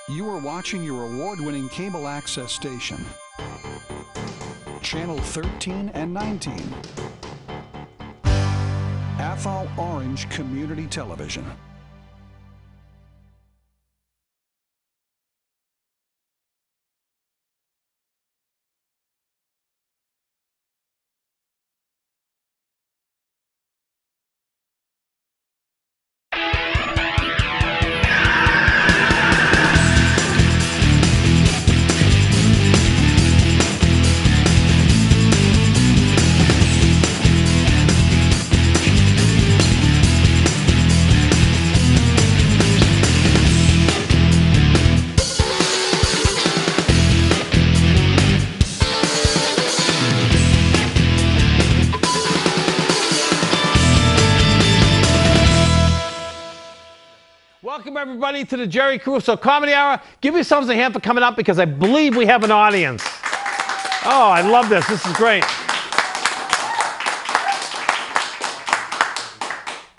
You are watching your award-winning cable access station, Channel 13 and 19, Athol Orange Community Television. Welcome, everybody, to the Jerry Caruso Comedy Hour. Give yourselves a hand for coming up because I believe we have an audience. Oh, I love this. This is great.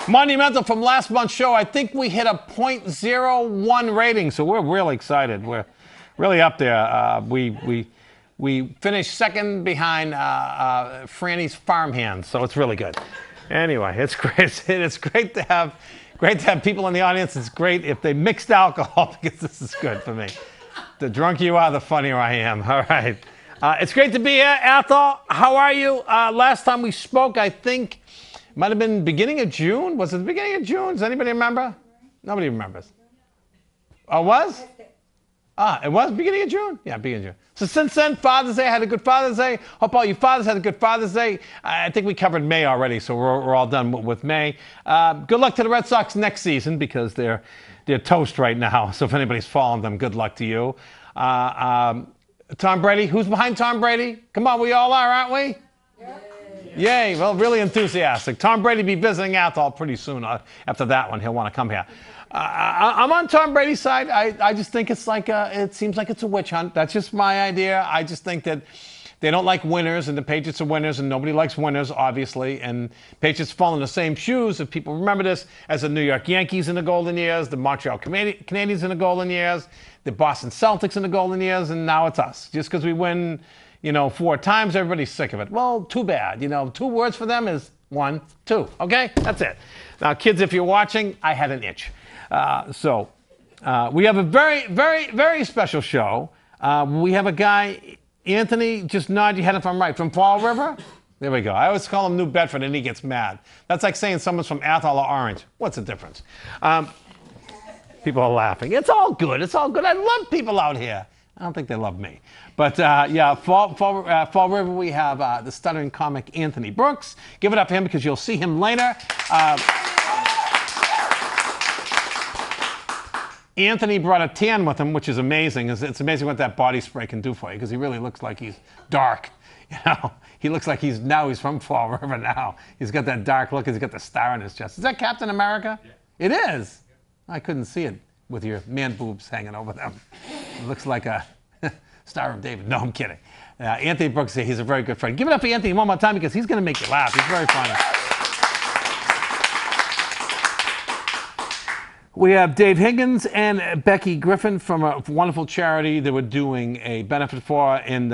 Monumental from last month's show. I think we hit a .01 rating, so we're really excited. We're really up there. We finished second behind Franny's Farmhands, so it's really good. Anyway, it's great. It's great to have people in the audience. It's great if they mixed alcohol because this is good for me. The drunker you are, the funnier I am. All right. It's great to be here. Athol, how are you? Last time we spoke, I think, might have been beginning of June. Was it the beginning of June? Does anybody remember? Nobody remembers. Oh, it was? It was beginning of June? Yeah, beginning of June. So since then, Father's Day, I had a good Father's Day. Hope all you fathers had a good Father's Day. I think we covered May already, so we're all done with May. Good luck to the Red Sox next season because they're toast right now. So if anybody's following them, good luck to you. Tom Brady, who's behind Tom Brady? Come on, we all are, aren't we? Yeah. Yay, well, really enthusiastic. Tom Brady be visiting Athol pretty soon. After that one, he'll want to come here. I'm on Tom Brady's side. I just think it's like it seems like it's a witch hunt. That's just my idea. I just think that they don't like winners, and the Patriots are winners, and nobody likes winners, obviously. And Patriots fall in the same shoes, if people remember this, as the New York Yankees in the golden years, the Montreal Canadiens in the golden years, the Boston Celtics in the golden years, and now it's us. Just because we win, 4 times, everybody's sick of it. Well, too bad. 2 words for them is 1, 2. Okay? That's it. Now, kids, if you're watching, I had an itch. We have a very, very, very special show. We have a guy, Anthony, just nod your head if I'm right, from Fall River? There we go. I always call him New Bedford and he gets mad. That's like saying someone's from Athol or Orange. What's the difference? People are laughing. It's all good. It's all good. I love people out here. I don't think they love me. But yeah, Fall River, we have the stuttering comic Anthony Brooks. Give it up for him because you'll see him later. Anthony brought a tan with him, which is amazing. It's amazing what that body spray can do for you because he really looks like he's dark. He looks like he's from Fall River now. He's got that dark look. He's got the star on his chest. Is that Captain America? Yeah. It is. I couldn't see it with your man boobs hanging over them. It looks like a Star of David. No, I'm kidding. Anthony Brooks, he's a very good friend. Give it up for Anthony one more time because he's going to make you laugh. He's very funny. We have Dave Higgins and Becky Griffin from a wonderful charity that we're doing a benefit for. And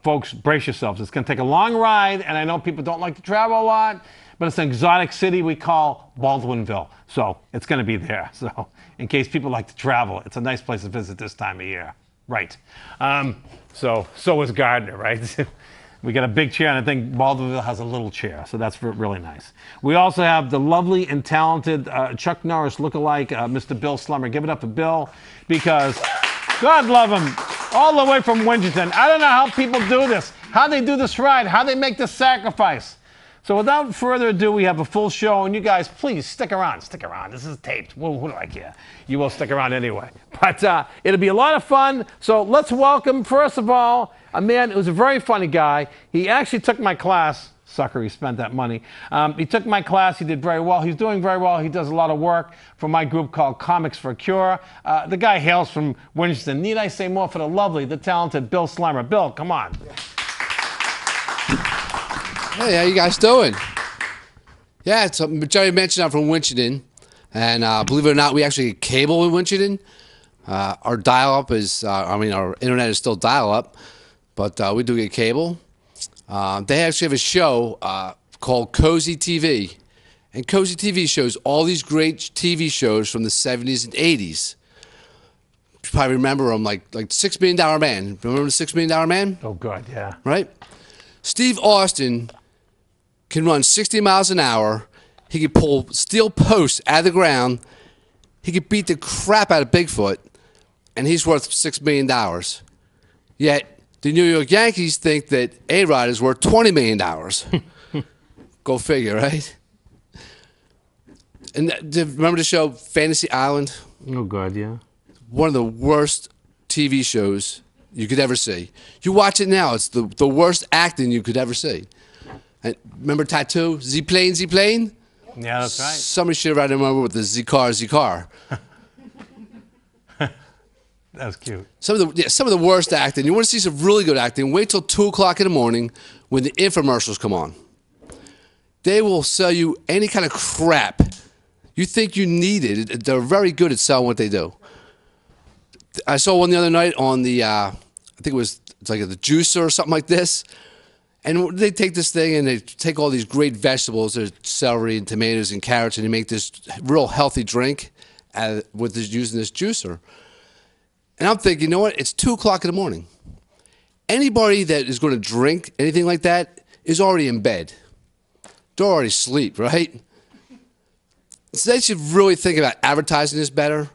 folks, brace yourselves. It's going to take a long ride, and I know people don't like to travel a lot, but it's an exotic city we call Baldwinville. So it's going to be there. So in case people like to travel, it's a nice place to visit this time of year. Right. So is Gardner, right? We got a big chair, and I think Baldwinville has a little chair, so that's really nice. We also have the lovely and talented Chuck Norris lookalike, Mr. Bill Slummer. Give it up for Bill, because God love him, all the way from Winchton. I don't know how people do this, how they do this ride, how they make this sacrifice. So without further ado, we have a full show, and you guys, please stick around. Stick around. This is taped. Who do I care? You will stick around anyway. But it'll be a lot of fun. So let's welcome, first of all, a man who's a very funny guy. He actually took my class. Sucker, he spent that money. He took my class. He did very well. He's doing very well. He does a lot of work for my group called Comics for a Cure. The guy hails from Winston. Need I say more for the lovely, the talented Bill Slammer. Bill, come on. Hey, how you guys doing? Yeah, so Jerry mentioned I'm from Winchendon, and believe it or not, we actually get cable in Winchendon, Our dial-up is, our internet is still dial-up, but we do get cable. They actually have a show called Cozy TV. And Cozy TV shows all these great TV shows from the 70s and 80s. You probably remember them, like $6 Million Man. Remember the $6 Million Man? Oh, God, yeah. Right? Steve Austin can run 60 miles an hour. He can pull steel posts out of the ground. He could beat the crap out of Bigfoot, and he's worth $6 million. Yet the New York Yankees think that A-Rod is worth $20 million. Go figure, right? And remember the show Fantasy Island? Oh, God, yeah. One of the worst TV shows you could ever see. You watch it now, it's the worst acting you could ever see. And remember Tattoo? Z-Plane, Z-Plane? Yeah, that's right. Somebody should write him over with the Z-Car, Z-Car. That was cute. Some of the worst acting. You want to see some really good acting, wait till 2 o'clock in the morning when the infomercials come on. They will sell you any kind of crap you think you need it. They're very good at selling what they do. I saw one the other night on the, I think it's like the juicer or something like this. And they take this thing and they take all these great vegetables, there's celery and tomatoes and carrots, and they make this real healthy drink using this juicer. And I'm thinking, you know what? It's 2 o'clock in the morning. Anybody that is going to drink anything like that is already in bed. They're already asleep, right? So they should really think about advertising this better.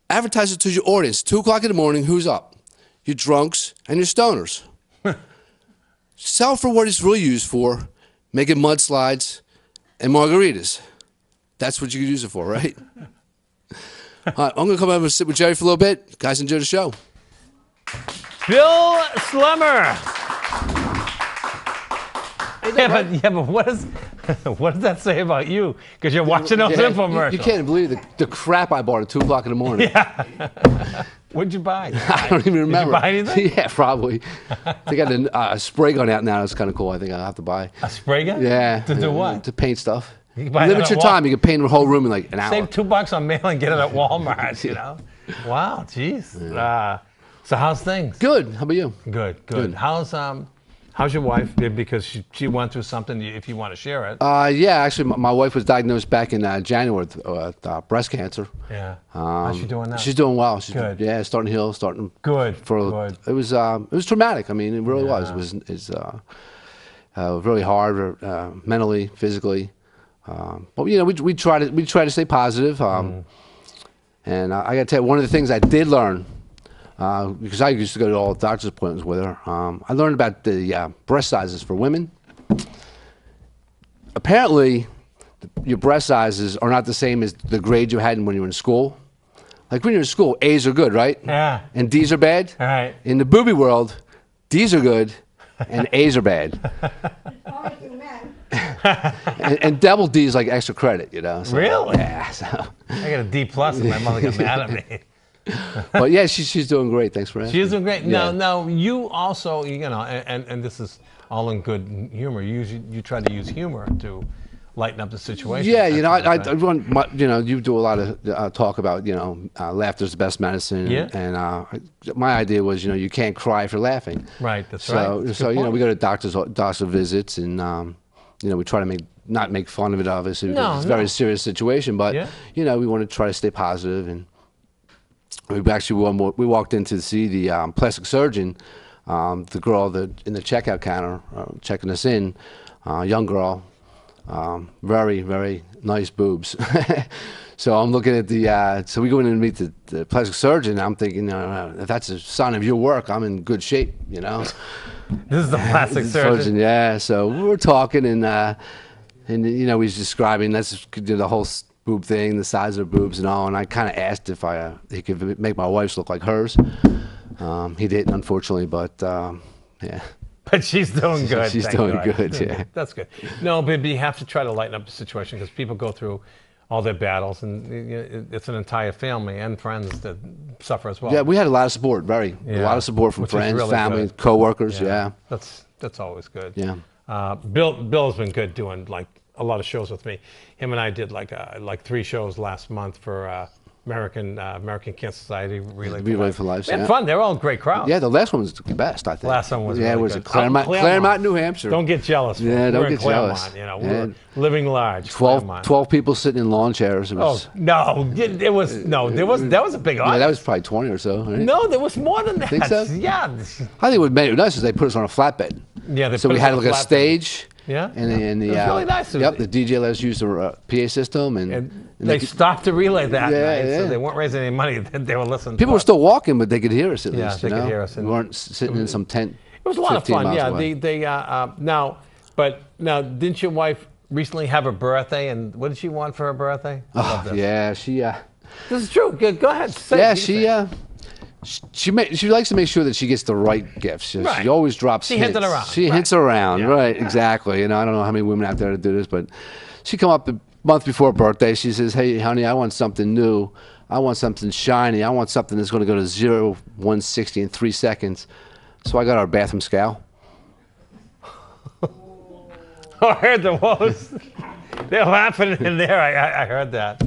Advertise it to your audience. 2 o'clock in the morning, who's up? Your drunks and your stoners. Sell for what it's really used for, making mudslides and margaritas. That's what you could use it for, right? All right, I'm going to come over and sit with Jerry for a little bit. Guys, enjoy the show. Bill Slummer. Yeah, but what does that say about you? Because you're watching those infomercials. You can't believe the crap I bought at 2 o'clock in the morning. Yeah. What'd you buy? I don't even remember. Did you buy anything? Yeah, probably. They got a spray gun out now. That's kind of cool. I think I'll have to buy. A spray gun? Yeah. To do what? To paint stuff. Limit your time. You can paint the whole room in like an hour. Save $2 on mail and get it at Walmart, you know? Wow, jeez. Yeah. So how's things? Good. How about you? Good. How's your wife? Because she went through something, if you want to share it. Yeah, actually, my wife was diagnosed back in January with breast cancer. Yeah. How's she doing now? She's doing well. She's good. Yeah, starting to heal, Good. It was traumatic. I mean, it really was. It was really hard, mentally, physically. But you know, we try to stay positive. And I got to tell you, one of the things I did learn. Because I used to go to all the doctor's appointments with her. I learned about the breast sizes for women. Apparently, your breast sizes are not the same as the grade you had when you were in school. Like when you're in school, A's are good, right? Yeah. And D's are bad? All right. In the booby world, D's are good and A's are bad. and double D is like extra credit, you know? So, really? Yeah. So. I got a D+ and my mother got mad at me. But yeah, she's doing great. Thanks for asking. She's doing great. Yeah. Now you also, you know, and this is all in good humor. You try to use humor to lighten up the situation. Yeah, you know, I run. You do a lot of talk about, laughter's the best medicine. Yeah. And my idea was, you can't cry for laughing. Right. That's right. That's so we go to doctor visits, and we try to not make fun of it, obviously, because it's a very serious situation. But we want to try to stay positive. And we walked in to see the plastic surgeon, the girl in the checkout counter checking us in, young girl, very, very nice boobs. So I'm looking at so we go in and meet the plastic surgeon, and I'm thinking, if that's a sign of your work, I'm in good shape, This is the plastic surgeon. Yeah, so we were talking, and he's describing, let's do the whole boob thing, the size of her boobs and all, and I kind of asked if he could make my wife's look like hers. He didn't, unfortunately, but yeah. But she's doing good. She's doing good, yeah. That's good. No, but you have to try to lighten up the situation because people go through all their battles, and it's an entire family and friends that suffer as well. Yeah, we had a lot of support, a lot of support from friends, really family, coworkers. Yeah, that's always good. Yeah. Bill's been good doing like a lot of shows with me. Him and I did like 3 shows last month for American Cancer Society Relay for Life. We had Yeah. fun. They were all great crowds. Yeah, the last one was the best, I think. Last one was yeah, really it was good. at Claremont, New Hampshire. Don't get jealous. Yeah, folks. don't We're in get jealous. Claremont, you know, we're living large. 12 people sitting in lawn chairs. It was, No, it was that was a big audience. yeah, that was probably 20 or so. Right? No, there was more than that. Think so? Yeah. I think what made it nice is they put us on a flatbed. Yeah, So we had like a stage. Yeah, And the it was really nice. Yep, the DJ let us use the PA system, and they stopped the relay that Yeah, night, yeah. so they weren't raising any money. They were listening. people to were us. still walking, but they could hear us at Yeah, least. they you could know? hear us, We and weren't sitting in some tent. It was a lot of 15 fun. miles Yeah, away. now didn't your wife recently have her birthday? And what did she want for her birthday? I love this. Yeah, she. This is true. Go ahead. Say Yeah, it. she likes to make sure that she gets the right gifts. Right. She always drops She hints. hinted around. She Right. hints around, Yeah. right? Exactly. You know, I don't know how many women out there to do this, but she come up a month before her birthday. She says, "Hey, honey, I want something new. I want something shiny. I want something that's going to go to 0, 160 in 3 seconds." So I got our bathroom scale. I heard the woes. They're laughing in there. I heard that.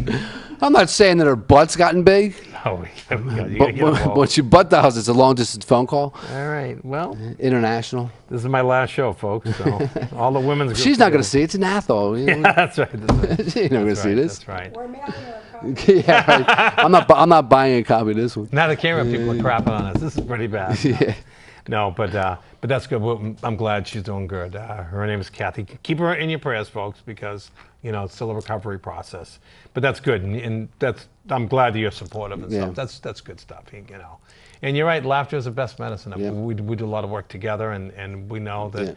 I'm not saying that her butt's gotten big, Oh, you gotta but get involved. when she butt dials, it's a long distance phone call, All right. Well, international. this is my last show, folks. So all the women's. She's not going to see it. It's an Athol. You know? Yeah, that's right. That's She's not going to see this. That's right. We're mailing her a copy. Yeah, right. I'm not buying a copy of this one. Now the camera people are crapping on us. This is pretty bad. Yeah. No, but that's good. Well, I'm glad she's doing good. Her name is Kathy. Keep her in your prayers, folks, because it's still a recovery process. But that's good, and I'm glad that you're supportive and Yeah. stuff. That's good stuff. And you're right. Laughter is the best medicine. Yeah. We do a lot of work together, and we know that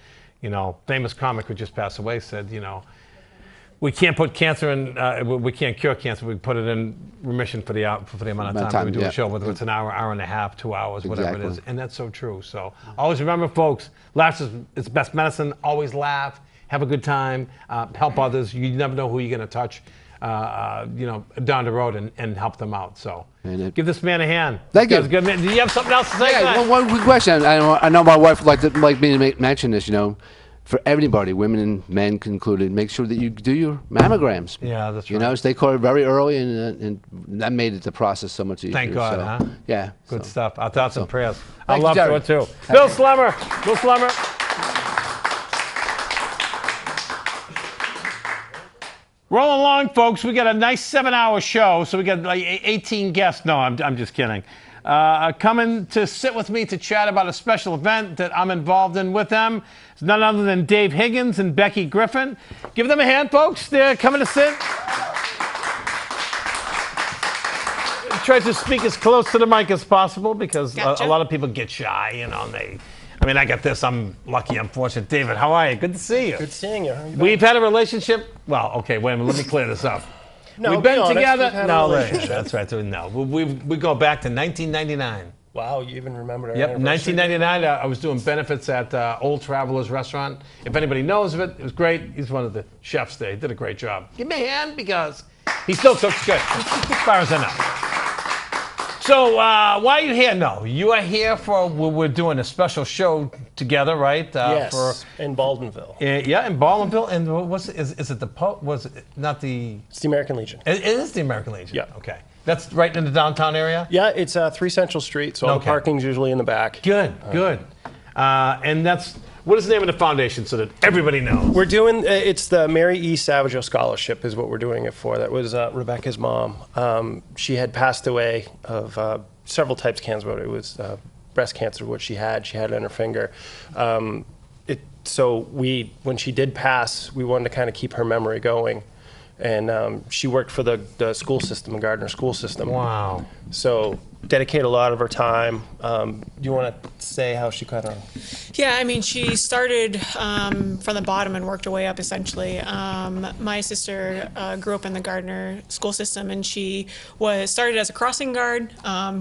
famous comic who just passed away said we can't put cancer in. We can't cure cancer. We put it in remission for the amount of time that we do yeah. a show, whether it's an hour, hour and a half, 2 hours, whatever it is. Exactly. And that's so true. So always remember, folks, laughter is best medicine. Always laugh. Have a good time. Help others. You never know who you're going to touch, down the road and help them out. So give this man a hand. Thank This you. guy's a good man. Do you have something else to say? Go Yeah, ahead. one quick question. I know my wife would like me to mention this. For everybody, women and men included, make sure that you do your mammograms. Yeah, that's right. Stay caught very early, and that made the process so much easier. Thank God, so, huh? Yeah. Good so. stuff. Our thoughts and prayers. I Thank you, love Jerry. to it too. Bill Slummer. Bill Slummer. Rolling along, folks. We got a nice 7-hour show, so we got like 18 guests. No, I'm just kidding. Coming to sit with me to chat about a special event that I'm involved in with them. It's none other than Dave Higgins and Becky Griffin. Give them a hand, folks. They're coming to sit. Try to speak as close to the mic as possible because Gotcha. a lot of people get shy, and I got this. I'm lucky, I'm fortunate. David, how are you? Good to see you. Good seeing you. How you been? We've had a relationship. Well, okay, wait a minute. Let me clear this up. No, We've be been honest, together. we've had a No, relationship. that's right. So, no, we go back to 1999. Wow, you even remember our Yep, anniversary? 1999. I was doing benefits at Old Travelers Restaurant. If anybody knows of it, it was great. He's one of the chefs there. He did a great job. Give me a hand because he still cooks good, as far as I know. So, why are you here? No, you are here for, we're doing a special show together, right? Yes, in Baldwinville. Yeah, in Baldwinville. And is it the was it not the? It's the American Legion. It is the American Legion. Yeah. Okay. That's right in the downtown area. Yeah, it's 3 Central Street, so all the Okay. parking's usually in the back. Good. And what is the name of the foundation so that everybody knows? We're doing, it's the Mary E. Savageau Scholarship is what we're doing it for. That was Rebecca's mom. She had passed away of several types of cancer, but it was breast cancer, what she had. She had it in her finger. So when she did pass, we wanted to kind of keep her memory going. And she worked for the school system, the Gardner school system. Wow. So dedicate a lot of her time. Do you want to say how she kind of... Yeah, I mean, she started from the bottom and worked her way up, essentially. My sister grew up in the Gardner school system, and she started as a crossing guard,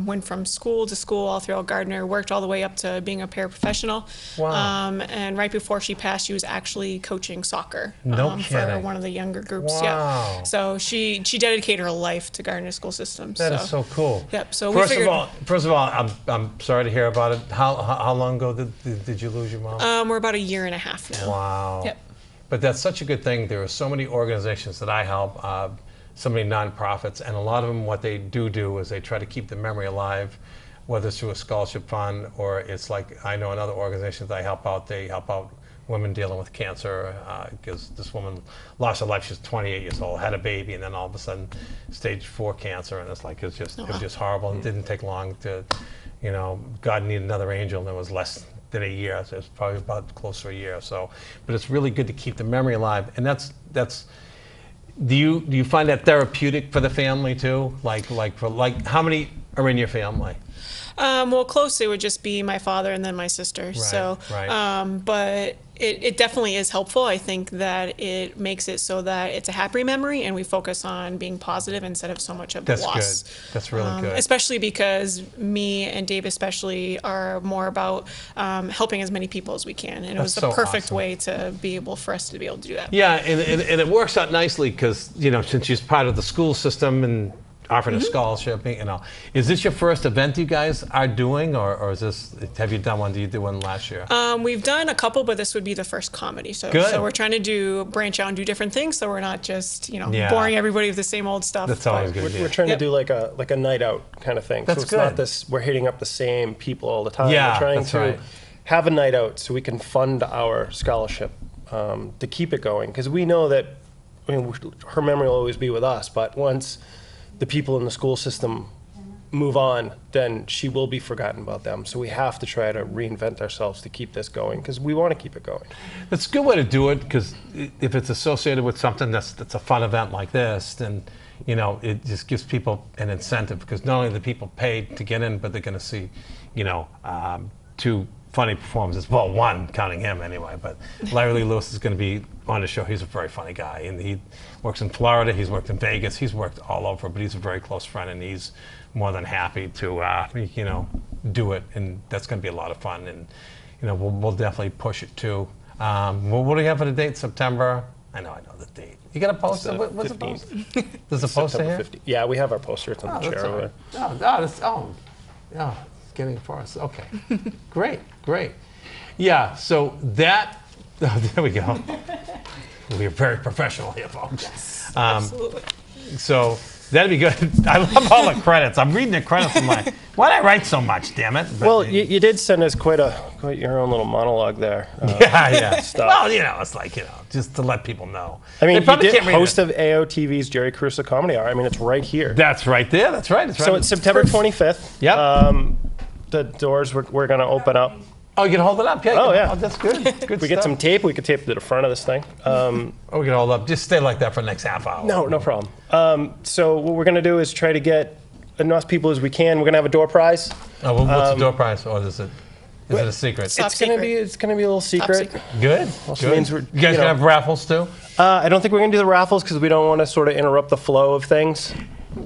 went from school to school all throughout Gardner, worked all the way up to being a paraprofessional. Wow. And right before she passed, she was actually coaching soccer No for kidding. one of the younger groups. Wow. Yeah. So she dedicated her life to Gardner school system. That is so cool. Yep. So we First of all, I'm sorry to hear about it. How long ago did you lose your mom? we're about a year and a half now. Wow. Yep. But that's such a good thing. There are so many organizations that I help. so many nonprofits, and a lot of them, what they do is they try to keep the memory alive, whether it's through a scholarship fund or it's like, I know in other organizations I help out, they help out women dealing with cancer, because this woman lost her life. She was 28 years old, had a baby, and then all of a sudden, stage 4 cancer, and it's like, it was just horrible. It didn't take long to, God needed another angel, and it was less than a year. So it's probably about close to a year. So, but it's really good to keep the memory alive, and that's. Do you find that therapeutic for the family too? Like how many are in your family? Well, close it would just be my father and then my sister. Right, So, right. But it definitely is helpful. I think that it makes it so that it's a happy memory and we focus on being positive instead of so much of the That's loss. good. That's really good. Especially because me and Dave especially are more about helping as many people as we can. And it was the so perfect awesome. way to be able for us to be able to do that. Yeah, and it works out nicely because, since she's part of the school system and offering a scholarship, is this your first event you guys are doing, or is this, have you done one? Did you do one last year? We've done a couple, but this would be the first comedy. So, Good. so we're trying to branch out and do different things, so we're not just boring everybody with the same old stuff. That's always good. We're trying to do like a night out kind of thing. That's so it's good. not this, we're hitting up the same people all the time. Yeah, we're trying that's to right. have a night out so we can fund our scholarship to keep it going. Because we know that, her memory will always be with us, but once the people in the school system move on, then she will be forgotten about them. So we have to try to reinvent ourselves to keep this going because we want to keep it going. That's a good way to do it, because if it's associated with something that's a fun event like this, then it just gives people an incentive, because not only the people paid to get in, but they're going to see two funny performances. Well, one, counting him anyway, but Larry Lee Lewis is going to be on the show. He's a very funny guy, and he works in Florida, he's worked in Vegas, he's worked all over, but he's a very close friend, and he's more than happy to do it, and that's going to be a lot of fun, and we'll definitely push it too. What do you have for the date? September? I know the date. You got a poster? What's the poster? There's a poster September here? 15th. Yeah, we have our poster. It's on the chair over there. Getting for us. Okay. Great. Yeah, so that, there we go. We're very professional here, folks. Yes, absolutely. So that'd be good. I love all the credits. I'm reading the credits. I'm like, why'd I write so much, damn it? But, Well, you did send us quite your own little monologue there. yeah. Stuff. Well, it's like, just to let people know. I mean, They you probably did can't read host it. of AOTV's Jerry Caruso Comedy Hour. I mean, it's right here. That's right there. That's right. It's right. So it's September 25th. Yep. The doors we're going to open up. Oh, you can hold it up? Yeah. Oh, yeah. Oh, that's good. Good We get stuff. some tape. We could tape it to the front of this thing. Oh, we can hold up. Just stay like that for the next half hour. No problem. So what we're going to do is try to get enough people as we can. We're going to have a door prize. Oh, well, what's the door prize, or is it a secret? Top It's going to be a little secret. secret. Good. Also Good. means we're, you guys gonna have raffles too? I don't think we're going to do the raffles because we don't want to sort of interrupt the flow of things.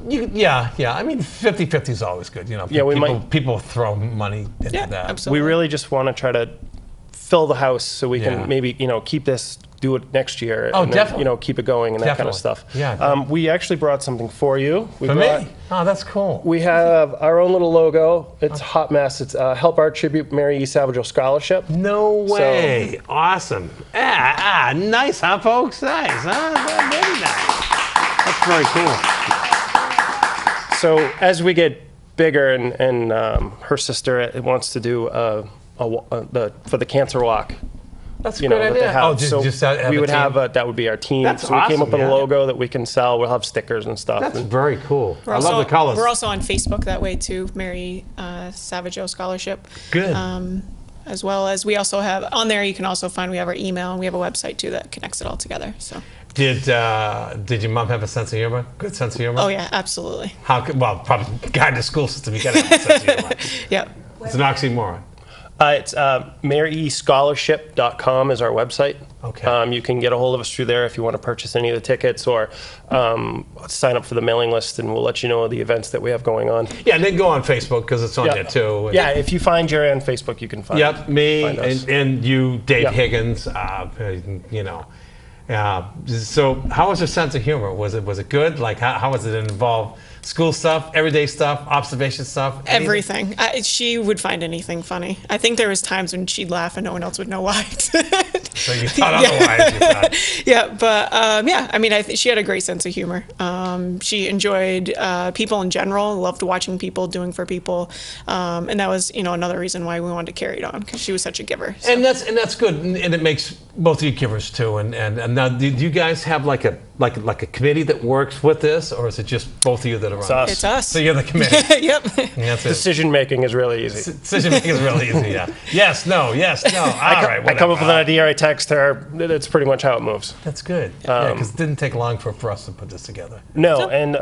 Yeah. I mean, 50-50 is always good. Yeah, we might- people throw money into Yeah, that. absolutely. We really just want to try to fill the house so we Yeah. can maybe keep this, do it next year. Oh, and then, definitely. keep it going and that kind of Definitely. stuff. Yeah. We actually brought something for you. For me? Oh, that's cool. We have our own little logo. It's a hot mess. It's Help Our Tribute Mary E. Savageau Scholarship. No way. Awesome. Nice, huh, folks? Nice, huh? Very nice. That's very cool. So as we get bigger, and her sister wants to do for the cancer walk. That's a That good they idea. have. Oh, so just have we a would team? have that would be our team. That's so we came awesome, up with yeah. a logo that we can sell. We'll have stickers and stuff. That's And very cool. We're I also, love the colors. We're also on Facebook that way too, Mary Savageau Scholarship. Good. As well as we also have on there, you can also find we have our email and we have a website too that connects it all together. So. Did your mom have a sense of humor? Good sense of humor? Oh yeah, absolutely. Well, probably guide the school system. You gotta have a sense of humor. Yep. It's an oxymoron. It's maryeescholarship.com is our website. Okay. You can get a hold of us through there if you want to purchase any of the tickets or sign up for the mailing list, and we'll let you know the events that we have going on. Yeah, and then go on Facebook because it's on there too. Yeah, if you find Jerry on Facebook, you can find Yep, me find us. and you, Dave Yep. Higgins. So how was her sense of humor? Was it good? Like how was it involve school stuff, everyday stuff, observation stuff? Everything. She would find anything funny. I think there was times when she'd laugh and no one else would know why. So you thought otherwise. You thought. Yeah, but yeah, I mean, she had a great sense of humor. She enjoyed people in general, loved watching people, doing for people, and that was, another reason why we wanted to carry it on, because she was such a giver. So. And that's good, and it makes both of you givers too. And now, do you guys have like a committee that works with this, or is it just both of you that are on? It's us. So you're the committee. Yep. That's it. Decision making is really easy. Decision making is really easy. Yeah. Yes. No. Yes. No. All right. I come up with an idea, I text her. That's pretty much how it moves. That's good. Yeah, because it didn't take long for us to put this together. No, and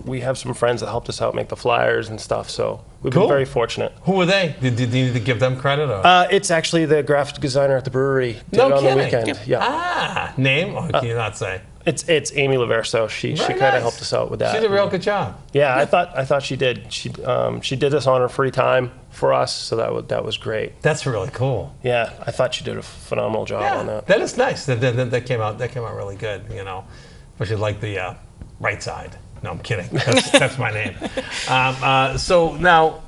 we have some friends that helped us out make the flyers and stuff. So we've been very fortunate. Who were they? Did you need to give them credit? Or? It's actually the graphic designer at the brewery. Did it on the weekend. Yeah. Ah, name? Or can you not say? It's Amy Laverso. She kind of helped us out with that. She did a real good job. Yeah, I thought she did. She did this on her free time for us, so that was great. That's really cool. Yeah, I thought she did a phenomenal job on that. That is nice. That came out really good. Especially like the right side. No, I'm kidding. That's my name. So now,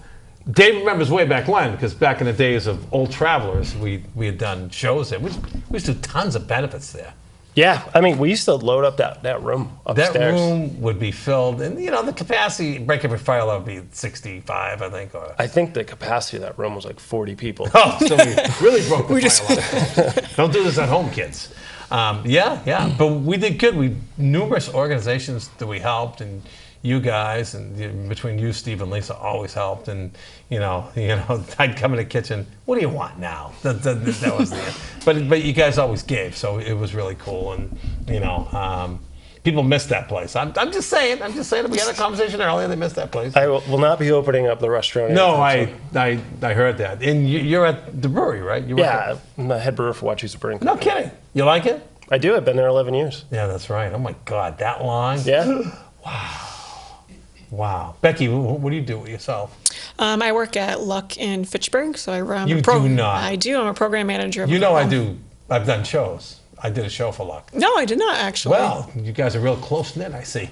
Dave remembers way back when, because back in the days of Old Travelers, we had done shows there. We used to do tons of benefits there. Yeah, I mean, we used to load up that room upstairs. That room would be filled, and the capacity, break every fire load, would be 65, I think. I think the capacity of that room was like 40 people. Oh, so we really broke the fire load. Don't do this at home, kids. Yeah, but we did good. Numerous organizations that we helped, and you guys, and between you, Steve, and Lisa, always helped. And I'd come in the kitchen. What do you want now? That was the end. But you guys always gave, so it was really cool. And people missed that place. I'm just saying. We had a conversation earlier. They missed that place. I will not be opening up the restaurant. No, I heard that. And you're at the brewery, right? I'm the head brewer for Wachusett Brewing No kidding. You like it? I do. I've been there 11 years. Yeah, that's right. Oh my God, that long? Yeah. Wow. Becky, what do you do with yourself? I work at Luck in Fitchburg, so I run. You do not. I do. I'm a program manager. I do. I've done shows. I did a show for Luck. No, I did not actually. Well, you guys are real close knit, I see.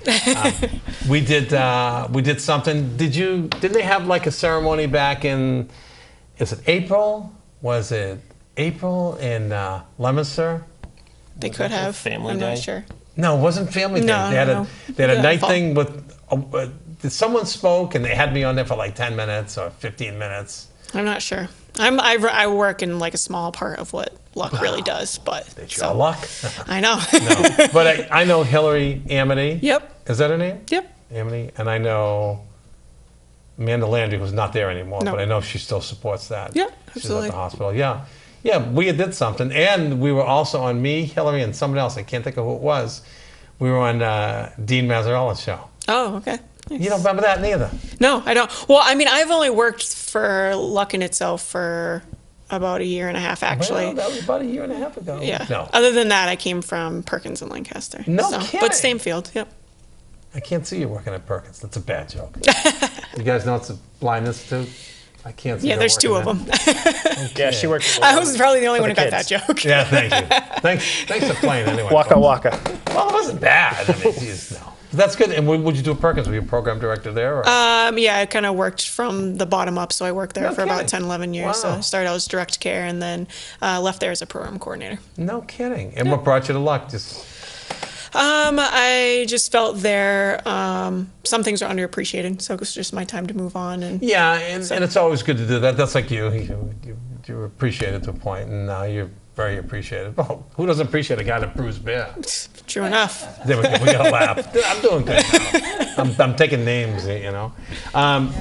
We did something. Didn't they have like a ceremony back in? Is it April? Was it April in Leominster? They could have. Family I'm Day? not sure. No, it wasn't Family Day. No, they had a night fall. thing with. Someone spoke and they had me on there for like 10 minutes or 15 minutes. I'm not sure. I work in like a small part of what Luck really does, but They sure Luck. I know. No, but I know Hillary Amity. Yep. Is that her name? Yep. Amity, and I know Amanda Landry, who's not there anymore, No. but I know she still supports that. Yeah, She's absolutely. at the hospital. Yeah, we did something, and we were also on me, Hillary, and someone else. I can't think of who it was. We were on Dean Mazzarella's show. Oh, okay. Nice. You don't remember that neither? No, I don't. Well, I mean, I've only worked for Luck in itself for about a year and a half, actually. Well, that was about a year and a half ago. Yeah. No. Other than that, I came from Perkins and Lancaster. No kidding. But same field. Yep. I can't see you working at Perkins. That's a bad joke. You guys know it's a Blind Institute? I can't see Yeah, her there's two of working them. there. Yeah, she worked. I was probably the only For one the who got that kids. joke. Yeah, thank you. Thanks for playing anyway. Waka waka. Well, it wasn't bad. I mean, geez, no. That's good. And what would you do at Perkins? Were you a program director there? Or? Yeah, I kind of worked from the bottom up, so I worked there for Okay. about 10, 11 years. Wow. So I started out as direct care and then left there as a program coordinator. No kidding. And what brought you to Luck? Just I just felt there some things are underappreciated, so it was just my time to move on. And yeah, and it's always good to do that. That's like you. You appreciate it to a point, and now you're very appreciated. Well, who doesn't appreciate a guy that brews beer? True enough. There we go. We got to laugh. I'm doing good now. I'm taking names, you know.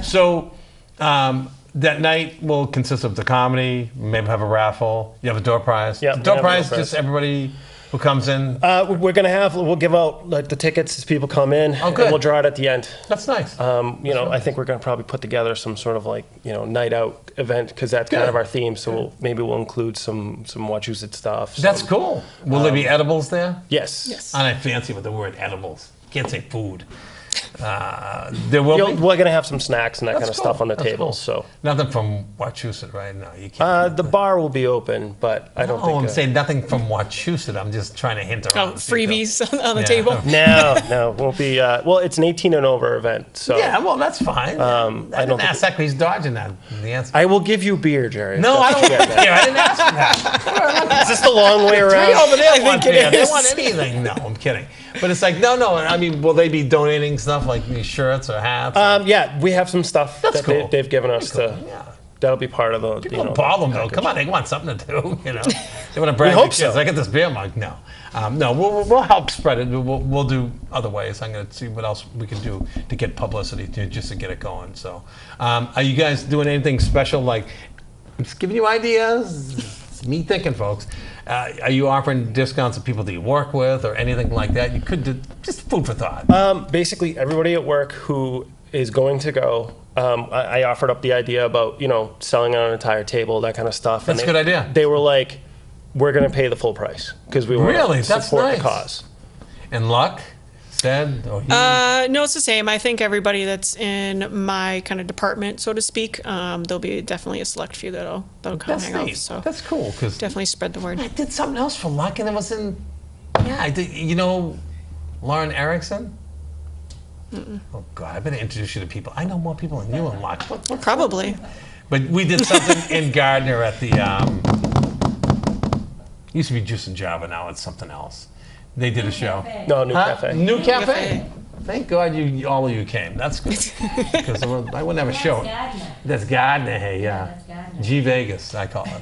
So that night will consist of the comedy, maybe have a raffle. You have a door prize. Yeah, The door we have a door prize, prize. just everybody who comes in. We'll give out like the tickets as people come in, Oh, and good. we'll draw it at the end. That's nice. I think we're going to probably put together some sort of like night out event because that's kind Good. of our theme. So maybe we'll include some Wachusett stuff. That's some- cool. Will there be edibles there? Yes. Yes. I'm not fancy with the word edibles. Can't say food. There will be. We're gonna have some snacks and that That's kind of cool. stuff on the That's table. cool. So Nothing from Wachusett, right? No, you can't. the bar will be open, but I don't Oh, think. I'm saying nothing from Wachusett. I'm just trying to hint around. Oh, freebies on the Yeah. table. No, won't be. Well, it's an 18 and over event, so Yeah, well, that's fine. I don't didn't think- ask that 'cause he's dodging that. The answer. I will give you beer, Jerry. No, I don't Yeah, want beer. I didn't ask for that. Is this the long way Three around? over there I want think it beer. They is. want anything. No, I'm kidding. But it's like, no. I mean, will they be donating stuff like these shirts or hats? Yeah, we have some stuff That's that cool. they've given us Cool, to. yeah. That'll be part of the. Don't bother them, though. Come on, they want something to do, you know. They want to brag We their hope kids. so. I get this beer mug. No. No, we'll help spread it. We'll do other ways. I'm going to see what else we can do to get publicity, just to get it going. So, are you guys doing anything special? Like, I'm just giving you ideas. It's me thinking, folks. Are you offering discounts to people that you work with or anything like that? You could do just food for thought. Basically, everybody at work who is going to go. I offered up the idea about selling on an entire table, that kind of stuff. That's a good idea. They were like, "We're going to pay the full price because we want Really? to That's support nice. the cause." And Luck said, or he. No, it's the same. I think everybody that's in my kind of department, so to speak, there'll be definitely a select few that'll come That's hang out. neat. So That's cool because definitely spread the word. I did something else for Luck, and it was in. Yeah, I did. Lauren Erickson. Oh God, I better introduce you to people. I know more people than you and Luck. What? Probably. But we did something in Gardner at the. Used to be Juice and Java. Now it's something else. They did a show. No, New Huh? Cafe. New Cafe. Cafe. Thank God all of you came. That's good. Because I wouldn't have a show. That's Gardner. Hey, yeah. G Vegas, I call it.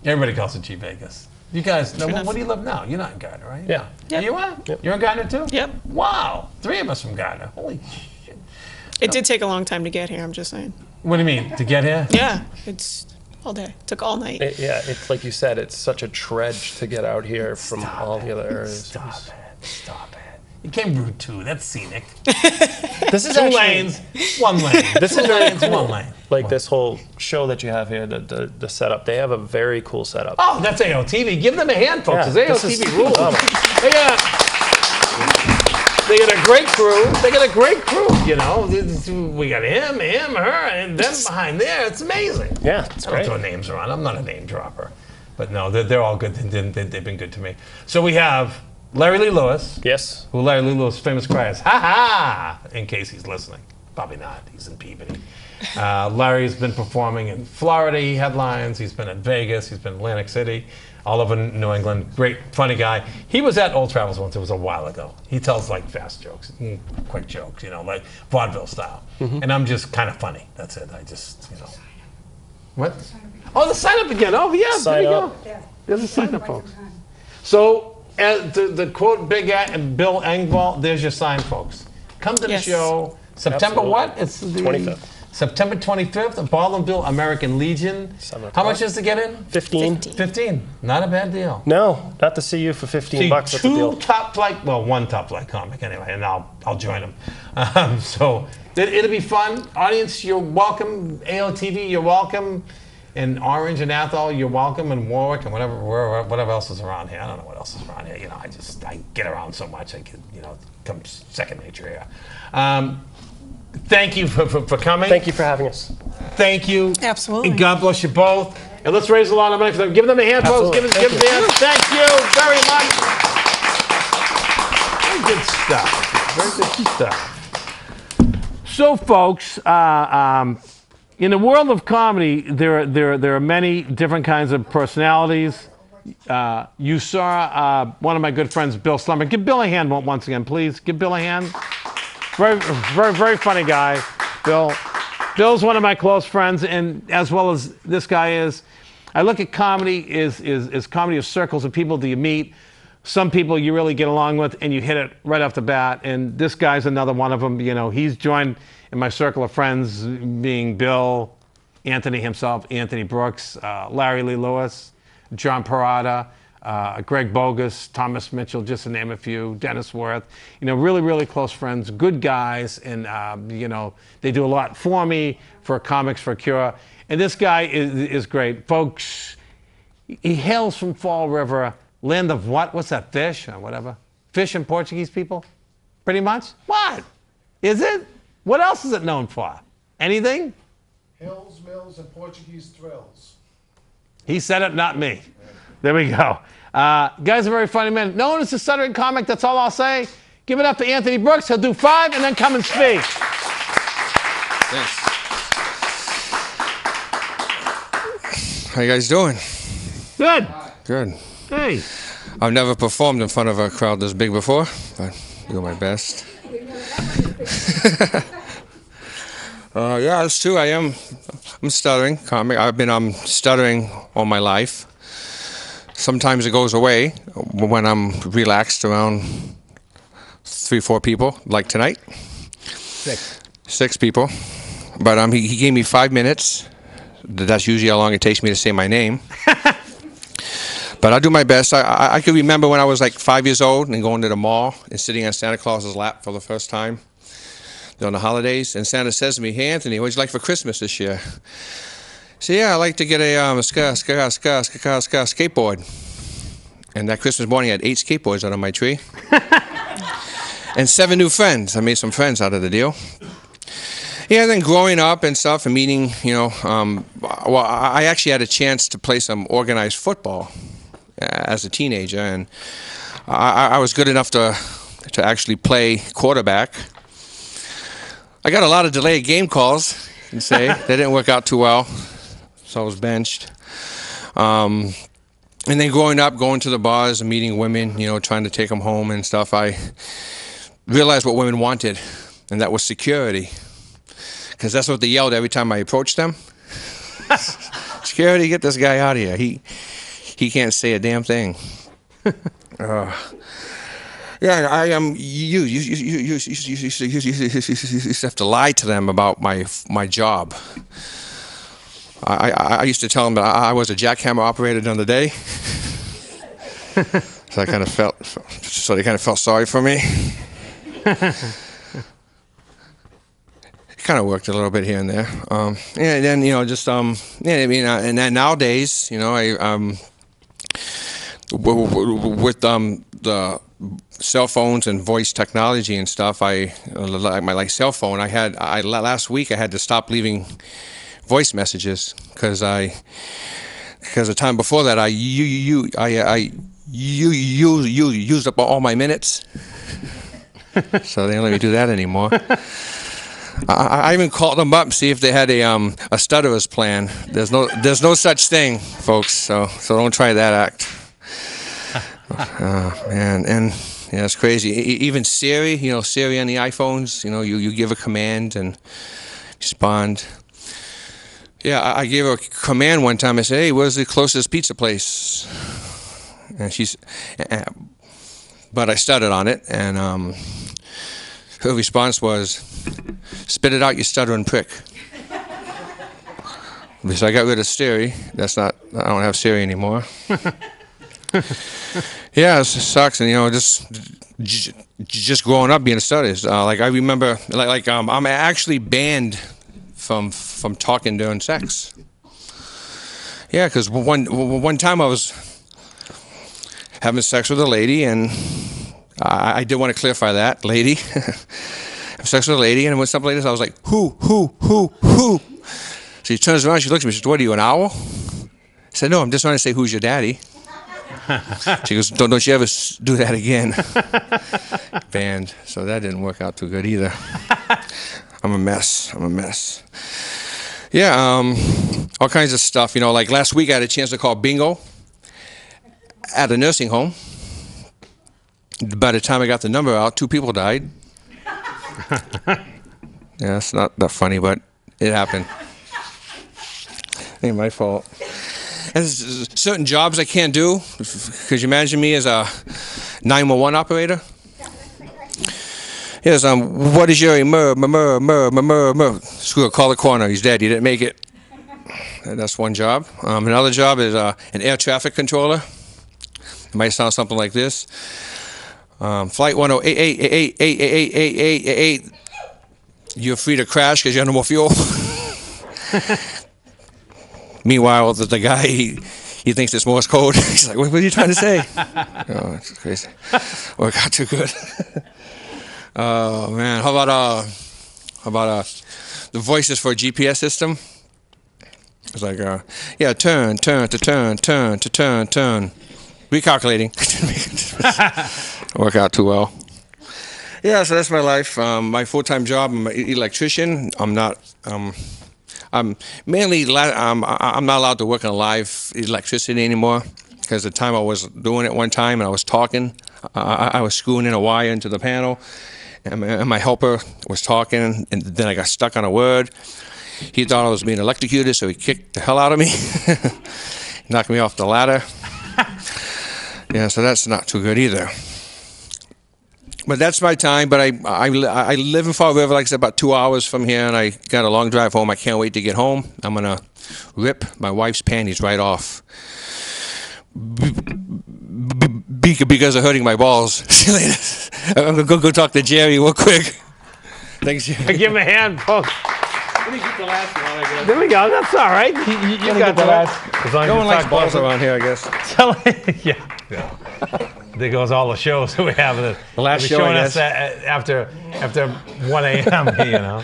Everybody calls it G Vegas. You guys, now, where do you live now? You're not in Gardner, right? Yeah. Yep. You are? Yep. You're in Gardner too? Yep. Wow. 3 of us from Gardner. Holy shit. It did take a long time to get here. I'm just saying. What do you mean? To get here? Yeah, it's all day. Took all night. It's like you said, it's such a trudge to get out here from all the other areas. Stop it. You came Route 2. That's scenic. This is 2 actually, lanes, 1 lane. This is 2 very lanes, cool. 1 lane. Like this whole show that you have here, the setup. They have a very cool setup. Oh, that's AOTV. Give them a hand, folks. Yeah, Because this is AOTV rules. phenomenal. They got a great crew. They got a great crew, We got him, her, and them behind there. It's amazing. Yeah, it's I don't great. throw names around. I'm not a name dropper. But no, they're all good. They've been good to me. So we have Larry Lee Lewis, Yes. who Larry Lee Lewis' famous cry is, "Ha ha!" in case he's listening. Probably not. He's in Peabody. Larry's been performing in Florida. He headlines. He's been in Vegas. He's been in Atlantic City, all over New England. Great, funny guy. He was at Old Travels once. It was a while ago. He tells like fast jokes, quick jokes, like vaudeville style. And I'm just kind of funny. That's it. I just, What? Oh, the sign up again. Oh, yeah. Sign there you up. go. There's a sign up, folks. So, the quote Big Bill Engvall, there's your sign, folks. Come to the Yes. show. September Absolutely. what? It's the 25th. September 25th at Ballinville American Legion. 7 How o'clock. much is to get in? 15. 15. Not a bad deal. No, not to see you for 15 See, bucks. That's a 2 deal. top flight, well, 1 top flight comic anyway, and I'll join them. So it'll be fun. Audience, you're welcome. AOTV, you're welcome. In Orange and Athol, you're welcome. And Warwick and whatever else is around here. I don't know what else is around here. I get around so much. I get, it comes second nature here. Thank you for coming. Thank you for having us. Thank you. Absolutely. And God bless you both. And let's raise a lot of money for them. Give them a hand, folks. Give Absolutely. them a hand. Thank you very much. Very good stuff. Very good stuff. So, folks, in the world of comedy, there are many different kinds of personalities. You saw one of my good friends, Bill Slumber. Give Bill a hand once again, please. Give Bill a hand. Very, very, very funny guy, Bill. Bill's one of my close friends, and as well as this guy is. I look at comedy is comedy of circles of people that you meet. Some people you really get along with, and you hit it right off the bat. And this guy's another one of them. He's joined in my circle of friends, being Bill, Anthony himself, Anthony Brooks, Larry Lee Lewis, John Parada, Greg Bogus, Thomas Mitchell, just to name a few, Dennis Worth. Really, really close friends, good guys, and they do a lot for me, for Comics for Cure. And this guy is great. Folks, he hails from Fall River, land of what? What's that, fish or whatever? Fish and Portuguese people? Pretty much? What? Is it? What else is it known for? Anything? Hills, mills, and Portuguese thrills. He said it, not me. There we go. Guy's a very funny man. Known as the Stuttering comic, that's all I'll say. Give it up to Anthony Brooks. He'll do 5 and then come and speak. Thanks. How you guys doing? Good. Good. Hey. I've never performed in front of a crowd this big before, but I'll do my best. Yeah, it's true. I'm stuttering comic. I've been stuttering all my life. Sometimes it goes away when I'm relaxed around 3, 4 people, like tonight. 6 people. But he gave me 5 minutes. That's usually how long it takes me to say my name. But I'll do my best. I can remember when I was like 5 years old and going to the mall and sitting on Santa Claus's lap for the first time during the holidays. And Santa says to me, "Hey, Anthony, what'd you like for Christmas this year?" I say, "Yeah, I'd like to get a skateboard." And that Christmas morning, I had 8 skateboards out on my tree. And 7 new friends. I made some friends out of the deal. Yeah, then growing up and stuff and meeting, well, I actually had a chance to play some organized football as a teenager, and I was good enough to actually play quarterback. I got a lot of delayed game calls, you can say. They didn't work out too well, so I was benched. And then growing up, going to the bars and meeting women, trying to take them home and stuff, I realized what women wanted, and that was security. Because that's what they yelled every time I approached them. "Security, get this guy out of here. He can't say a damn thing." Yeah, I am. You have to lie to them about my job. I used to tell them that I was a jackhammer operator during the day. So they kind of felt sorry for me. Kind of worked a little bit here and there. And then and then nowadays, with the cell phones and voice technology and stuff, my cell phone, last week I had to stop leaving voice messages because the time before that I used up all my minutes. So they don't let me do that anymore. I even called them up to see if they had a stutterer's plan. There's no such thing, folks. So don't try that act. Man, and yeah, it's crazy. Even Siri, Siri on the iPhones, you give a command and respond. Yeah, I gave her a command one time. I said, "Hey, where's the closest pizza place?" And but I stuttered on it, and her response was, "Spit it out, you stuttering prick." So I got rid of Siri. I don't have Siri anymore. Yeah, it sucks, and just growing up being a stutter. Like I remember, I'm actually banned from talking during sex. Yeah, because one time I was having sex with a lady, and I did want to clarify that, lady. Have sex with a lady, and when something like this, I was like, who? So she turns around, she looks at me, she says, "What are you, an owl?" I said, "No, I'm just trying to say, who's your daddy?" She goes, don't you ever do that again." Banned. So that didn't work out too good either. I'm a mess. Yeah, all kinds of stuff. Like last week I had a chance to call bingo at a nursing home. By the time I got the number out, 2 people died. Yeah, it's not that funny, but it happened. Ain't my fault. And there's certain jobs I can't do. Could you imagine me as a 911 operator? Yes, what is your Screw it, call the coroner. He's dead. He didn't make it. That's one job. Another job is an air traffic controller. It might sound something like this. Flight 10888888888. You're free to crash because you have no more fuel. Meanwhile, the guy, he thinks it's Morse code. He's like, "What are you trying to say?" Oh, it's crazy. Work out too good. Oh man, how about the voices for a GPS system? It's like yeah, turn. Recalculating. Work out too well. Yeah, so that's my life. My full-time job, I'm an electrician. I'm not. I'm mainly. I'm not allowed to work on live electricity anymore because the time I was doing it one time and I was talking, I was screwing in a wire into the panel, and my helper was talking, and then I got stuck on a word. He thought I was being electrocuted, so he kicked the hell out of me, knocked me off the ladder. Yeah, so that's not too good either. But that's my time. But I live in Fall River, like I said, about 2 hours from here, and I got a long drive home. I can't wait to get home. I'm gonna rip my wife's panties right off because of hurting my balls. See you later. I'm gonna go talk to Jerry real quick. Thanks, Jerry. Give him a hand, folks. Let me get the last one, I guess. There we go. That's all right. You got the last. As long as No you one likes talk balls about around here, I guess. it. Yeah. There goes all the shows that we have. The last show, showing I us after 1 a.m. You know.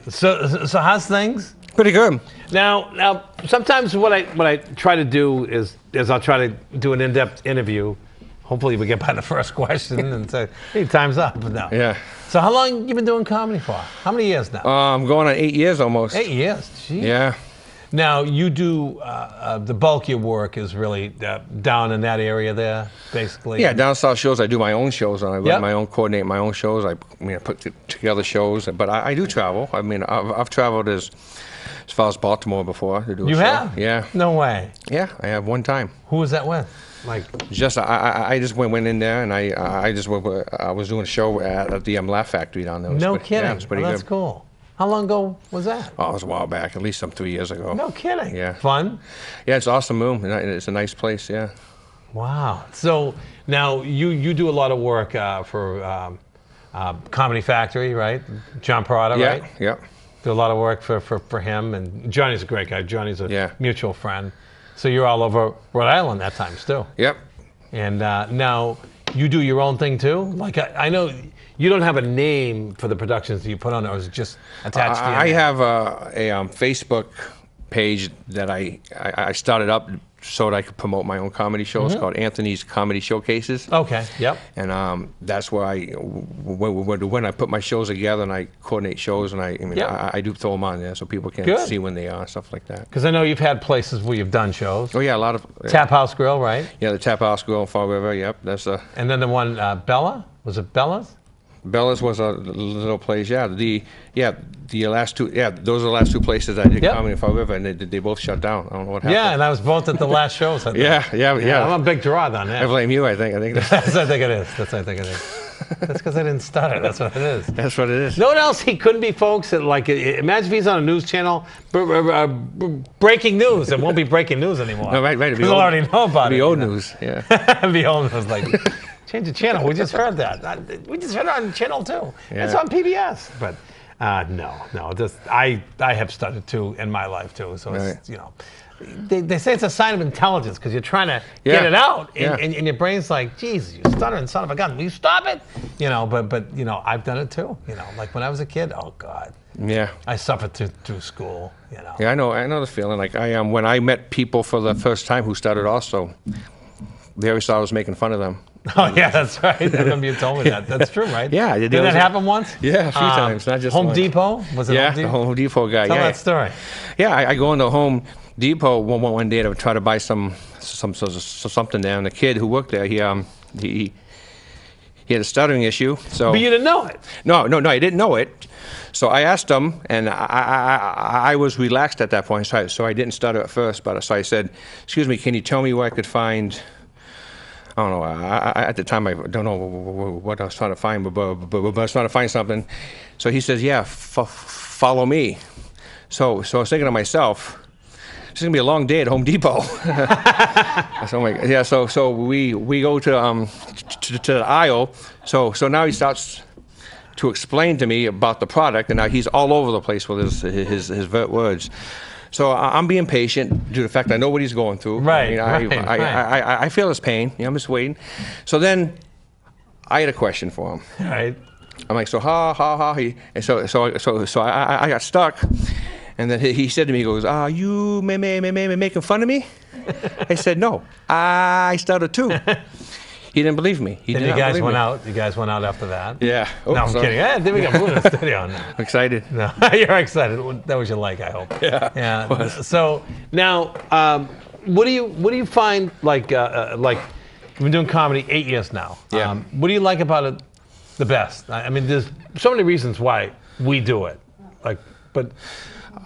So how's things? Pretty good. Now, sometimes what I try to do is I'll try to do an in-depth interview. Hopefully, we get by the first question and say, "Hey, time's up." No. Yeah. So, how long you been doing comedy for? How many years now? I'm going on 8 years almost. 8 years. Gee. Yeah. Now you do the bulk of your work is really down in that area there, basically. Yeah, down south shows. I do my own shows. I run Yep. my own, coordinate my own shows. I put together shows. But I do travel. I mean, I've traveled as far as Baltimore before to do a You show. have? Yeah. No way. Yeah, I have one time. Who was that with? Like, Just I just went in there and I was doing a show at the Laugh Factory down there. It was no pretty- kidding. Yeah, it was pretty Well, that's good. cool. How long ago was that? Oh, it was a while back, at least some 3 years ago. No kidding. Yeah. Fun? Yeah, it's an awesome room. It's a nice place. Yeah. Wow. So now you do a lot of work for Comedy Factory, right? John Perrotta, Yeah. right? Yeah. Do a lot of work for him, and Johnny's a great guy. Johnny's a Yeah. mutual friend. So you're all over Rhode Island at times too. Yep. And now you do your own thing too. Like I know you don't have a name for the productions that you put on, or is it just attached to your I name? have a Facebook page that I started up so that I could promote my own comedy shows called Anthony's Comedy Showcases. Okay. Yep. And that's where when I put my shows together and I coordinate shows and Yep. I do throw them on there so people can Good. see when they are and stuff like that. Because I know you've had places where you've done shows. Oh yeah, a lot of Tap House Grill, right? Yeah, the Tap House Grill in Fall River. Yep, that's And then the one Bella, was it Bella's? Bella's was a little place. Yeah, the last two. Yeah, those are the last two places I did Yep. comedy in Fall River, and they both shut down. I don't know what happened. Yeah, and I was both at the last shows. I think. Yeah. I'm a big draw on I that. blame you. I think that's, That's what I think it is. That's what I think it is. That's because I didn't stutter. That's what it is. that's what it is. No one else he couldn't be, folks. Like, imagine if he's on a news channel, breaking news. It won't be breaking news anymore. No, right. It'd be People old- already know about it'd it. be old you know? news. Yeah. It'd be old news. Like, change the channel. We just heard that. We just heard it on Channel 2. Yeah. It's on PBS. But no. Just I have stuttered too in my life too. So Right. it's, they say it's a sign of intelligence because you're trying to get Yeah. it out, Yeah. and your brain's like, "Geez, you stuttering son of a gun! Will you stop it?" But I've done it too. Like when I was a kid. Oh God, Yeah. I suffered through school. Yeah, I know the feeling. Like when I met people for the first time who started also, they always thought I was making fun of them. Oh yeah, that's right. I remember you told me that. That's true, right? Yeah, Did that happen once? Yeah, a few times, not just Home once. Depot. Was it Yeah, Home the Depot? Home Depot guy. Tell yeah, that story. Yeah, I go into Home Depot one day to try to buy something there, and the kid who worked there, he had a stuttering issue. So But you didn't know it. No, I didn't know it. So I asked him, and I was relaxed at that point, so I didn't stutter at first. But so I said, "Excuse me, can you tell me where I could find?" I don't know. At the time, I don't know what I was trying to find, but I was trying to find something. So he says, "Yeah, follow me." So I was thinking to myself, "It's gonna be a long day at Home Depot." So we go to the aisle. So now he starts to explain to me about the product, and now he's all over the place with his words. So I'm being patient due to the fact I know what he's going through. Right, I right. feel his pain. I'm just waiting. So then I had a question for him. All right. I'm like, so how he, and so I got stuck, and then he said to me, he goes, you making fun of me? I said, no, I stuttered too. He didn't believe me. And you guys went out. You guys went out after that. Yeah. Oh, no, I'm kidding. Then we got moved in the studio. No. I'm excited. No, you're excited. That was your like, I hope. Yeah. So now, what do you find like you've been doing comedy 8 years now? Yeah. What do you like about it the best? I mean, there's so many reasons why we do it. But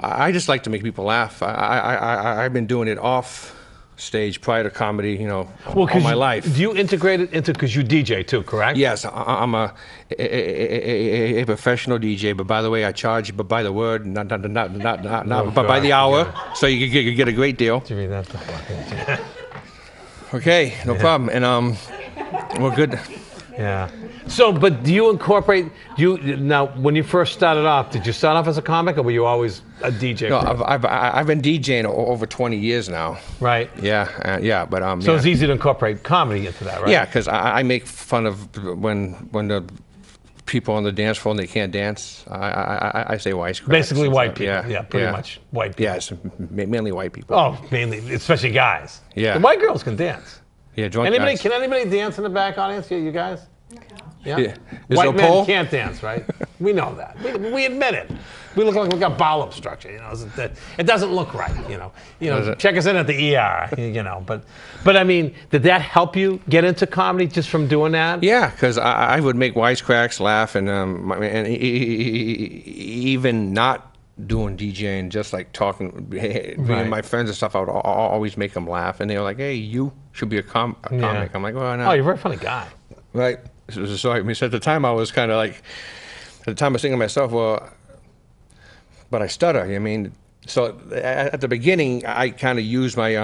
I just like to make people laugh. I've been doing it off stage prior to comedy, all my life. Do you integrate it into, because you DJ too, correct? Yes, I'm a professional DJ, but by the way, I charge by the word, not but by the hour, so you get a great deal. Jimmy, that's the fucking Okay, no problem, and we're good. Yeah. So, but do you incorporate? Now, when you first started off, did you start off as a comic, or were you always a DJ? No, I've been DJing over 20 years now. Right. Yeah, but So it's easy to incorporate comedy into that, right? Yeah, because I make fun of when the people on the dance floor and they can't dance. I say wisecracks. Basically, white people. Yeah, pretty much white people. Yeah, it's mainly white people. Oh, mainly, especially guys. Yeah. The white girls can dance. Yeah, drunk guys. Can anybody dance in the back audience? You guys? Yeah. Is White there a pole? men can't dance, right? We know that. We admit it. We look like we got bowel obstruction. It doesn't look right. Check us in at the ER. But I mean, did that help you get into comedy just from doing that? Yeah, because I would make wisecracks, laugh, and even not doing DJing, just like talking, being my friends and stuff, I would always make them laugh, and they were like, "Hey, you should be a comic." I'm like, "Well, no." Oh, you're a very funny guy. Right. So I mean, so at the time I was kind of like, at the time I was thinking to myself, well, but I stutter. I mean, so at the beginning I kind of used my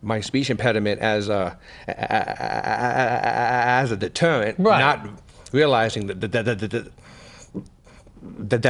my speech impediment as a deterrent, right. Not realizing that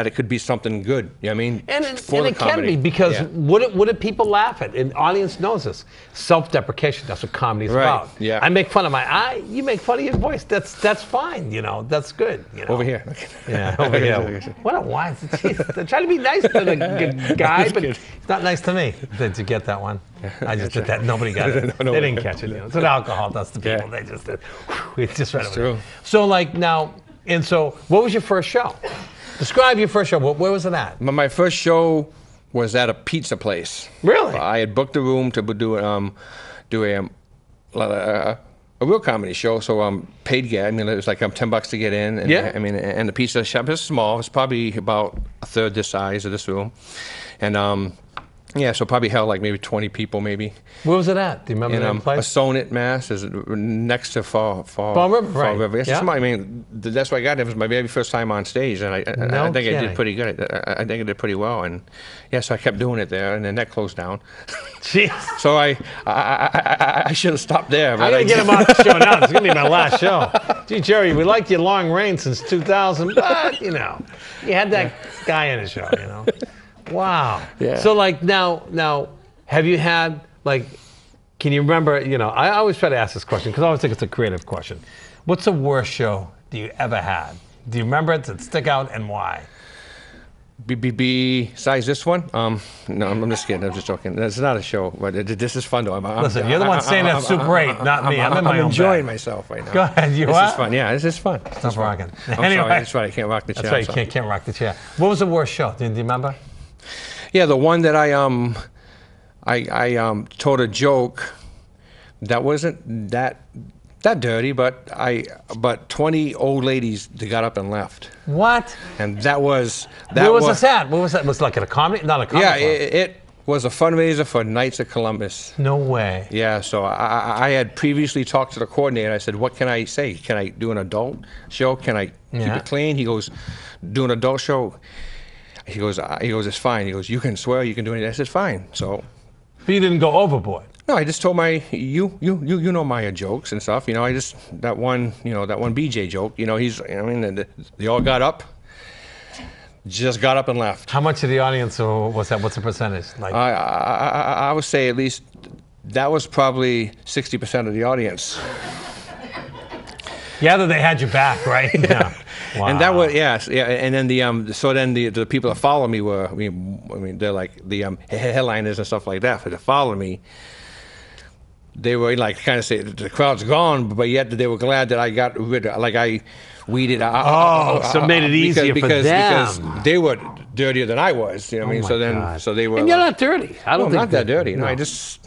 it could be something good. You know what I mean? And it can be, because what do people laugh at? And the audience knows this. Self-deprecation, that's what comedy is about. Yeah. I make fun of my eye, you make fun of your voice. That's fine, that's good. Over here. Yeah, over here. What a wise. They're trying to be nice to the guy, but it's not nice to me. Did you get that one? I just did that. Nobody got it. They didn't catch it. It's what alcohol does to people. They just did. It's just right over true. there. So what was your first show? Describe your first show. Where was it at? My first show was at a pizza place. Really? I had booked a room to do a real comedy show, so paid get. I mean, it was like $10 to get in. And, yeah. I mean, and the pizza shop is small. It's probably about a third the size of this room, and yeah, so probably held like maybe 20 people, maybe. Where was it at? Do you remember that place? Sonnet, Mass, is next to Fall River, right? River. Yes, yeah. I mean, that's why I got it. It was my very first time on stage, and I think I did pretty good. I think I did pretty well, and yeah, so I kept doing it there, and then that closed down. Jeez. So I should have stopped there. But I'm gonna get him off the show now. It's gonna be my last show. Gee, Jerry, we liked your long reign since 2000, but you had that guy in the show. Wow. Yeah. So now, have you had can you remember? I always try to ask this question because I always think it's a creative question. What's the worst show that you ever had? Do you remember it? Did it stick out, and why? Besides this one? No, I'm just kidding. I'm just joking. It's not a show, but this is fun though. Listen, you're the one saying that's Super 8, not me. I'm in my own enjoying bag. myself right now. Go ahead. This is fun. Yeah, this is fun. Stop rocking. Anyway, sorry, that's right. I can't rock the chair. That's right. You can't rock the chair. What was the worst show? Do you remember? Yeah, the one that I told a joke that wasn't that dirty, but 20 old ladies, they got up and left. What? And that was Where was this at? What was that? Was it like at a comedy? Not a comedy. Yeah, it was a fundraiser for Knights of Columbus. No way. Yeah, so I had previously talked to the coordinator. I said, "What can I say? Can I do an adult show? Can I keep it clean?" He goes, "Do an adult show." He goes, "It's fine." He goes, "You can swear, you can do anything." I said, "Fine." So. But you didn't go overboard. No, I just told you know my jokes and stuff. I just that one BJ joke. They all got up, just got up and left. How much of the audience was that? What's the percentage? I would say at least that was probably 60% of the audience. Yeah, that they had your back, right? Yeah. Wow. And that was and then the people that follow me were I mean they're like the headliners and stuff like that. For to follow me, they were like kind of say the crowd's gone, but yet they were glad that I got rid of I weeded out. So it made it easier for them. Because they were dirtier than I was. You know what I mean? So they were. And you're not dirty. I don't think I'm not that dirty. No, I just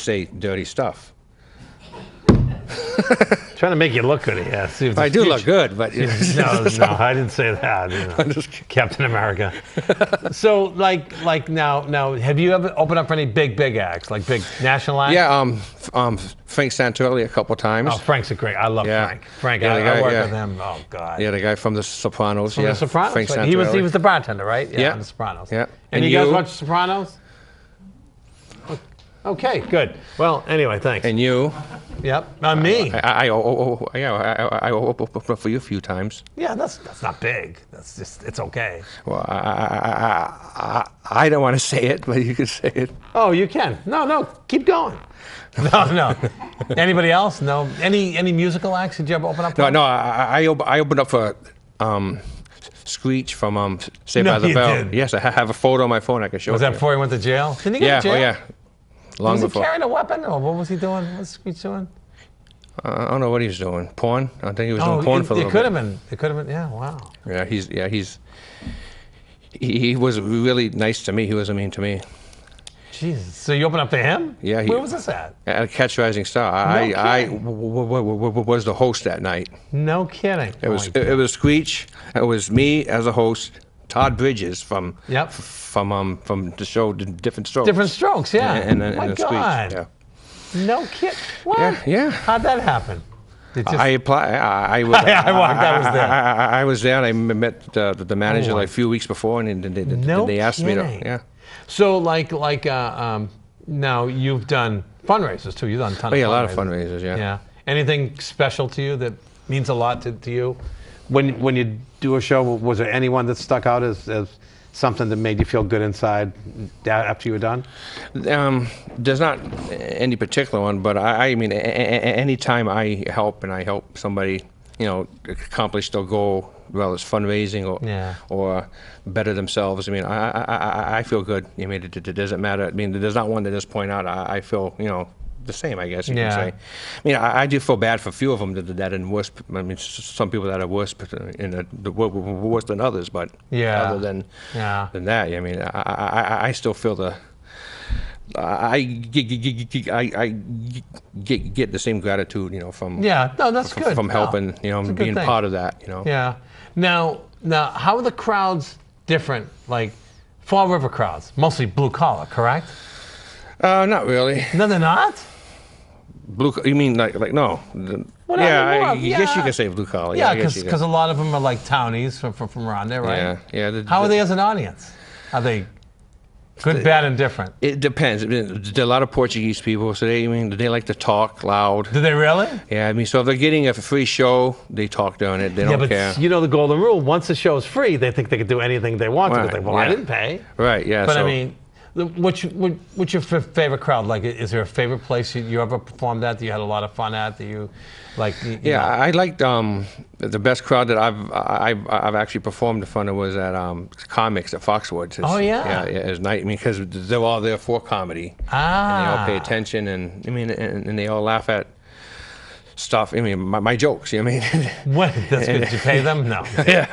say dirty stuff. Trying to make you look good here. See if I do look good, but no, I didn't say that. I'm just kidding. Captain America. So, like now, have you ever opened up for any big acts, like big national acts? Yeah, Frank Santorelli a couple times. Oh, Frank's a great. I love Frank. Frank, Yeah, I work with him. Oh God. Yeah, the guy from The Sopranos. From The Sopranos. Frank Right? He was the bartender, right? Yeah. On The Sopranos. Yeah. And you guys watch The Sopranos? Okay, good. Well, anyway, thanks. And you? Yep. Me. I opened up for you a few times. Yeah, that's not big. That's just it's okay. Well, I don't want to say it, but you can say it. Oh, you can. No, keep going. No. Anybody else? No. Any musical acts did you ever open up for? No. I opened up for Screech from Saved No, by the you Bell. didn't. Yes, I have a photo on my phone. I can show Was it that to you. before he went to jail? Didn't he go to jail? Yeah. Long Was he before. carrying a weapon, or what was he doing? What was Screech doing? I don't know what he was doing. Porn? I think he was doing porn for a little It could bit. have been. It could have been. Yeah. Wow. Yeah, he was really nice to me. He wasn't mean to me. Jesus. So you opened up to him? Yeah. Where was this at? At Catch Rising Star. I was the host that night. No kidding. It was Screech. It was me as a host. Todd Bridges from the show Different Strokes. Different Strokes, yeah. And My Screech. God. Yeah. No kid. What? Yeah. How'd that happen? I applied. I was. I was there, and I met the manager like a few weeks before, and they asked me to. Yeah. So now you've done fundraisers too. You've done a ton. A lot of fundraisers. Yeah. Yeah. Anything special to you that means a lot to you? When you do a show, was there anyone that stuck out as something that made you feel good inside after you were done? There's not any particular one, but I mean, anytime I help somebody, accomplish their goal, whether it's fundraising or better themselves. I mean, I feel good. I mean, it doesn't matter. I mean, there's not one that just point out. I feel, the same, I guess you can say. I mean, I do feel bad for a few of them that are worse. I mean, some people that are worse, worse than others. But other than that, I mean, I still feel I get the same gratitude, from that's good. From helping, being part of that, Yeah. Now, how are the crowds different? Like Fall River crowds, mostly blue collar, correct? Not really. No, they're not. Blue? You mean like no? I guess you can say blue collar. Yeah, because a lot of them are like townies from around there, right? Yeah. How are they as an audience? Are they good, bad, and different? It depends. There are a lot of Portuguese people, so they like to talk loud. Do they really? Yeah, I mean, so if they're getting a free show, they talk during it. They don't care. You know the golden rule: once the show is free, they think they can do anything they want to. They think, I didn't pay. Right. Yeah. But I mean. What's your favorite crowd? Like, is there a favorite place you ever performed at that you had a lot of fun at that you like? I liked the best crowd that I've actually performed in front of was at Comics at Foxwoods. It's night. I mean, because they're all there for comedy. And they all pay attention, and I mean, and they all laugh at stuff. I mean, my jokes. You know what I mean? What? That's good. Did you pay them? No. Yeah.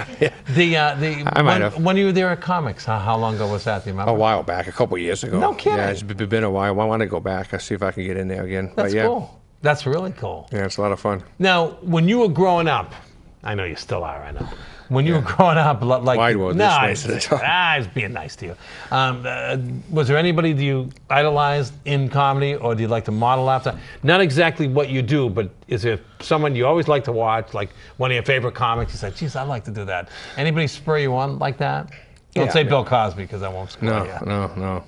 I might have. When you were there at Comics, how long ago was that? Do you remember? A while back, a couple years ago. No kidding. Yeah, it's been a while. I want to go back. I'll see if I can get in there again. That's cool. That's really cool. Yeah, it's a lot of fun. Now, when you were growing up, I know you still are right now. When you were growing up, like Wide world, I was being nice to you. Was there anybody that you idolized in comedy, or do you like to model after? Not exactly what you do, but is there someone you always like to watch, like one of your favorite comics? You say, "Geez, I'd like to do that." Anybody spur you on like that? Don't say Bill Cosby because I won't score you. No.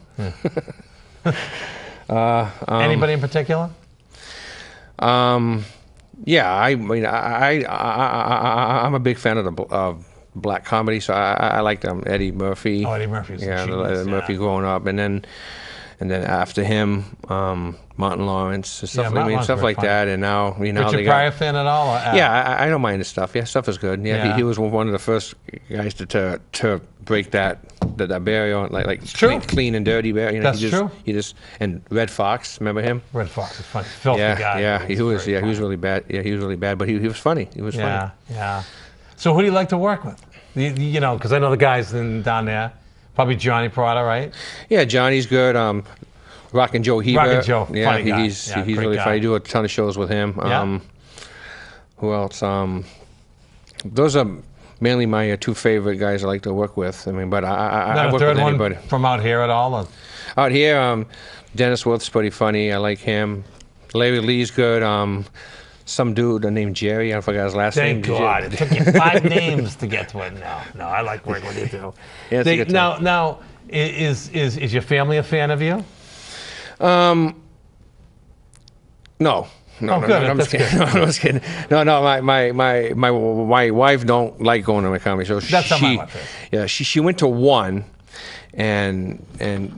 Anybody in particular? Yeah, I mean, I'm a big fan of black comedy, so I liked Eddie Murphy. Oh, Eddie Murphy's Eddie genius, Murphy growing up, and then and then after him, Martin Lawrence, and stuff, Yeah, Martin Lawrence stuff was like funny. that. And now, Richard they Pryor got. fan at all? Or, Yeah, I don't mind his stuff. Yeah, stuff is good. Yeah, Yeah. He was one of the first guys to break that barrier, like true. clean and dirty barrier. That's true. He just and Red Fox, remember him? Red Fox is funny. Filthy Yeah, guy. yeah, but he was. very Yeah, he was funny. really bad. Yeah, he was really bad, but he was funny. He was Yeah, funny. yeah. So who do you like to work with? You know, because I know the guys down there. Probably Johnny Prada, right? Yeah, Johnny's good. Rockin' Joe Hebert. Rockin' Joe, yeah, funny guy. he's Yeah, he's great really guy. funny. I do a ton of shows with him. Yeah. Who else? Those are mainly my two favorite guys I like to work with. I mean, but I Not a work third with one anybody. from out here at all? Or- Out here, Dennis Worth's pretty funny. I like him. Larry Lee's good. Some dude named Jerry. I forgot his last name. Thank God. It took you 5 names to get to it. No, I like working with you too. Yeah, it's a good time. Now, is your family a fan of you? No. Oh, No, good. I'm just That's kidding. No, I'm just kidding. No, my wife don't like going to my comedy show. That's how my wife is. Yeah, she went to one, and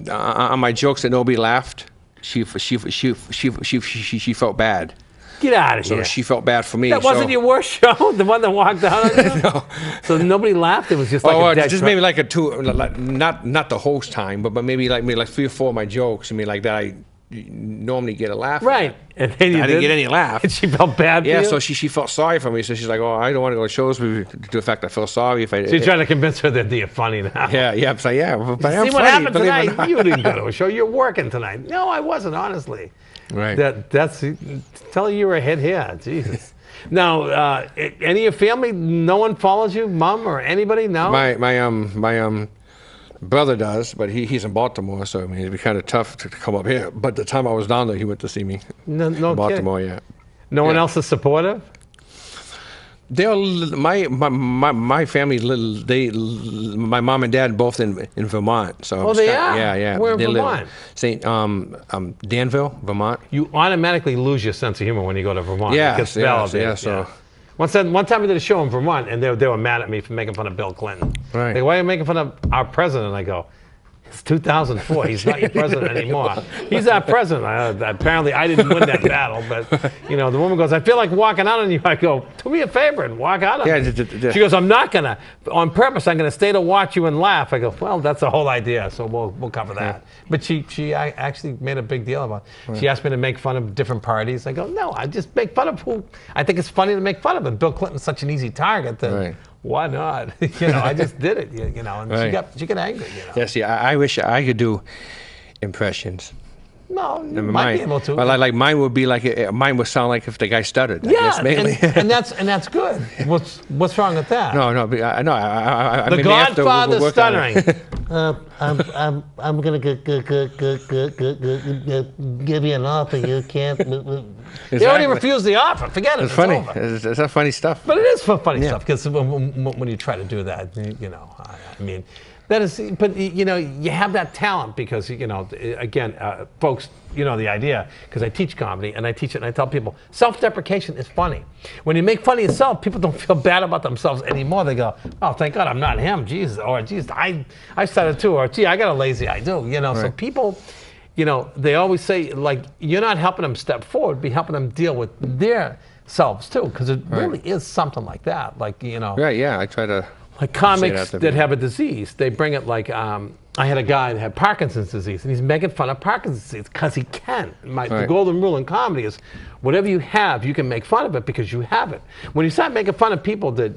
on my jokes that nobody laughed, she felt bad. Get out of So here. she felt bad for me. That wasn't so, your worst show? The one that walked out on you? No. So nobody laughed? It was just like a dead just truck? maybe like a two, like, not the host time, but maybe like 3 or 4 of my jokes. I mean, like that I normally get a laugh. Right. And then you I didn't get any laugh. And she felt bad for Yeah, you? so she felt sorry for me. So she's like, "Oh, I don't want to go to shows." Due to the fact I feel sorry if I. So you're trying to convince her that you're funny now. Yeah. So yeah, but I'm See funny. what happened believe it or tonight? not. You didn't go to a show. You're working tonight. No, I wasn't, honestly. Right. That's tell her you were ahead here. Jesus. Now, any of your family, no one follows you, mom or anybody? No. My brother does, but he's in Baltimore, so I mean it'd be kind of tough to come up here. But the time I was down there, he went to see me. No in Baltimore, kidding. yeah. No one Yeah. else is supportive. They're my family. My mom and dad both in Vermont. So Oh, they are? Yeah. Where in They live Vermont? St. Danville, Vermont. You automatically lose your sense of humor when you go to Vermont. Yeah, It gets yeah, validated, yeah, so- One time we did a show in Vermont, and they were mad at me for making fun of Bill Clinton. Right. They go, why are you making fun of our president? I go, it's 2004. He's not your president anymore. He's our president. Apparently, I didn't win that battle, but the woman goes, I feel like walking out on you. I go, do me a favor and walk out on Yeah, me. She goes, I'm not gonna. On purpose, I'm gonna stay to watch you and laugh. I go, well, that's the whole idea. So we'll cover that. But she actually made a big deal about it. She asked me to make fun of different parties. I go, no, I just make fun of who I think it's funny to make fun of. And Bill Clinton's such an easy target that. Right. Why not? I just did it. And Right. she got angry. Yeah, see, I wish I could do impressions. No, you might be able to. Well, like mine would be like mine would sound like if the guy stuttered. I yeah, guess, mainly. and that's good. What's wrong with that? no, I The maybe after Godfather we'll work on it. stuttering. I'm gonna give you an offer you can't. They already Exactly. refused the offer. Forget it. It's funny. over. It's that funny stuff. But it is funny Yeah. stuff because when you try to do that, I mean, that is. But you have that talent because again, folks, the idea because I teach comedy and I teach it and I tell people self-deprecation is funny. When you make fun of yourself, people don't feel bad about themselves anymore. They go, oh, thank God I'm not him. Jesus, or geez, I started too, or gee, I got a lazy eye too. So Right. people. They always say, like, you're not helping them step forward, be helping them deal with their selves, too, because it really is something like that. Like, Right? Yeah, I try to. like comics to that me. have a disease, they bring it like, I had a guy that had Parkinson's disease, and he's making fun of Parkinson's disease because he can. The Right. golden rule in comedy is whatever you have, you can make fun of it because you have it. When you start making fun of people that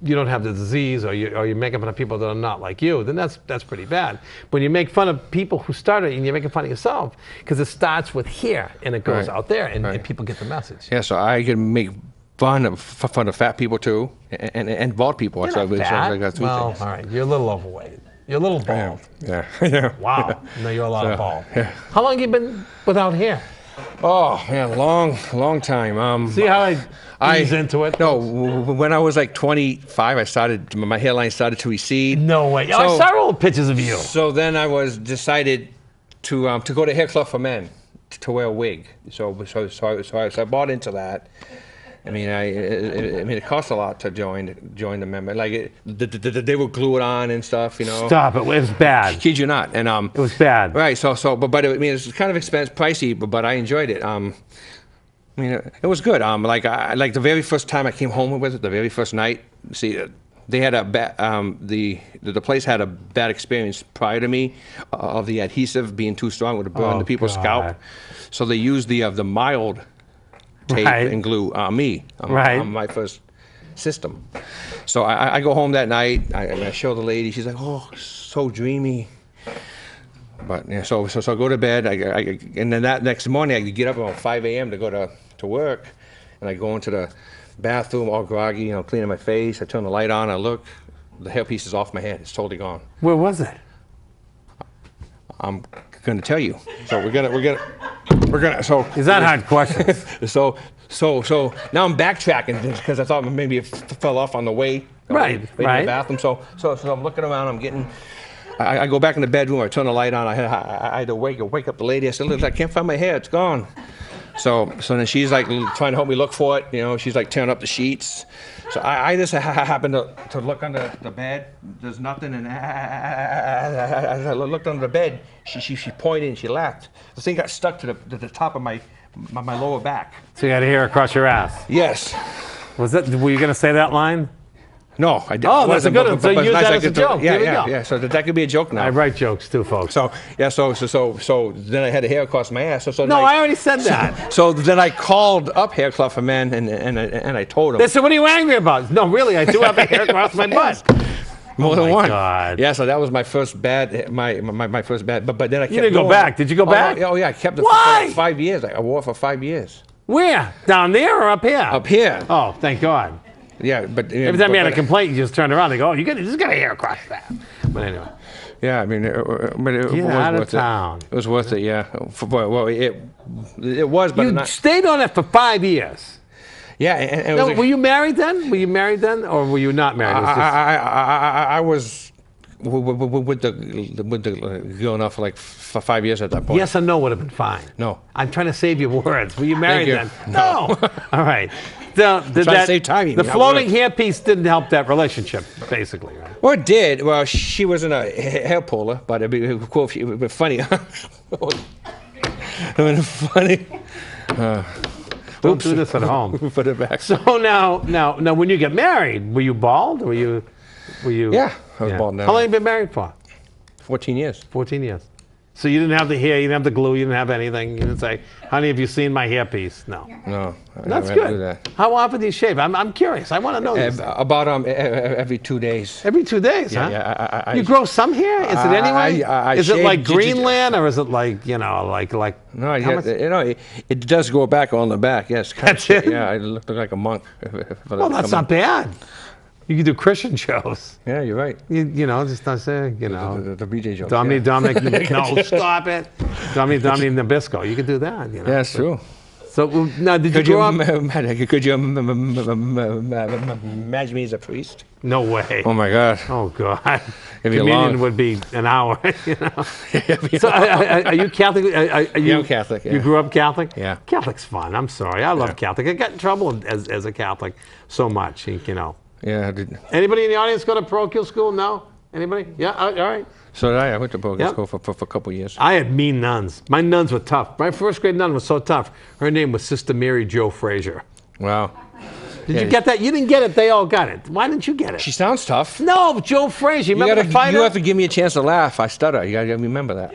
you don't have the disease or you're making fun of people that are not like you, then that's pretty bad. When you make fun of people who started and you're making fun of yourself, because it starts with here and it goes Right. out there and Right. people get the message. Yeah, so I can make fun of fat people too, and bald people. You're So not so fat. I got 3 well, things. all right, you're a little overweight. You're a little bald. Yeah. Yeah. Wow. No, you're a lot of So, bald. yeah. How long have you been without hair? Oh man, long time. See how I ease into it? No, when I was like 25, my hairline started to recede. No way. Oh, I So- saw old pictures of you. So then I was decided to go to Hair Club for Men to wear a wig. So I bought into that, I mean, it costs a lot to join the member. Like they would glue it on and stuff, you know. Stop it! It was bad. Kid you not, and It was bad. Right. But I mean, it's kind of pricey, but I enjoyed it. I mean, it was good. Like the very first time I came home with it, the very first night. See, they had a the place had a bad experience prior to me of the adhesive being too strong, would have burned the people's scalp. So they used the mild tape and glue on me on my first system. So I go home that night. I show the lady. She's like, "Oh, so dreamy." But yeah, so I go to bed. And then that next morning I get up around 5 a.m. to go to work, and I go into the bathroom all groggy, you know, cleaning my face. I turn the light on. I look. The hairpiece is off my head. It's totally gone. Where was it? I'm going to tell you. So we're gonna. So is that hard questions? So now I'm backtracking because I thought maybe it fell off on the way. Right. To the bathroom. So I'm looking around. I'm getting. I go back in the bedroom. I turn the light on. I had to wake up the lady. I said, "Look, I can't find my hair. It's gone." So then she's like trying to help me look for it. You know, she's like tearing up the sheets. So I just happened to look under the bed. There's nothing, and as I looked under the bed, she pointed and she laughed. The thing got stuck to the top of my lower back. So you had hair across your ass. Yes. Was that? Were you going to say that line? No, I didn't. Oh, that's a good one. So use that as a joke. Yeah. So that could be a joke now. I write jokes too, folks. So then I had a hair across my ass. No, I already said that. So then I called up Hair Club for Men and I told them. They said, "What are you angry about?" No, really, I do have a hair across my butt. More than one. God. Yeah, so that was my first bad. My first bad. But then I kept. You didn't go back. Did you go back? Oh yeah, I kept it Why? for 5 years. I wore it for 5 years. Where? Down there or up here? Up here. Oh, thank God. Yeah, but every time you had a complaint, you just turned around and go, "Oh, you just got a hair across that." But anyway. Yeah, I mean, it was out of worth town. It was worth it. Yeah. Well, it was, but you stayed on it for 5 years. Yeah, and were you married then? Were you married then, or were you not married? I was with the girl now for like 5 years at that point. Yes or no would have been fine. No. I'm trying to save your words. Were you married then? No. All right. Trying to save time. The floating hairpiece didn't help that relationship, basically, right? Well, it did. Well, she wasn't a hair puller, but it'd be cool if she would be funny. Funny. Don't do this at home. Put it back. So now, when you get married, were you bald? Or were you? Yeah, I was bald now. How long have you been married for? 14 years. 14 years. So you didn't have the hair, you didn't have the glue, you didn't have anything. You didn't say, "Honey, have you seen my hairpiece?" No. No. That's good. Do that. How often do you shave? I'm curious. I want to know this. About every 2 days. Every 2 days, huh? Yeah. You grow some hair? Is it anyway? Is it like Greenland, or is it like like? No, it does go back on the back. Yes. That's it. Yeah, I look like a monk. Well, that's not bad. You can do Christian shows. Yeah, you're right. You know, just not say, the BJ shows. Dominic, no, stop it. Dominic Nabisco. You could do that. You know? Yeah, that's true. So now, did you grow up? Could you imagine me as a priest? No way. Oh my God. Oh God. Communion would be an hour. You know. So are you Catholic? I'm Catholic. Yeah. You grew up Catholic? Yeah. Catholic's fun. I'm sorry. I love Catholic. I got in trouble as a Catholic so much. You know. Yeah, I did. Anybody in the audience go to parochial school? No? Anybody? Yeah, all right. So did I. I went to parochial school for a couple of years. I had mean nuns. My nuns were tough. My first grade nun was so tough. Her name was Sister Mary Jo Frazier. Wow. Did you get that? You didn't get it. They all got it. Why didn't you get it? She sounds tough. No, Joe Frazier. Remember the fighter? You have to give me a chance to laugh. I stutter. You got to remember that.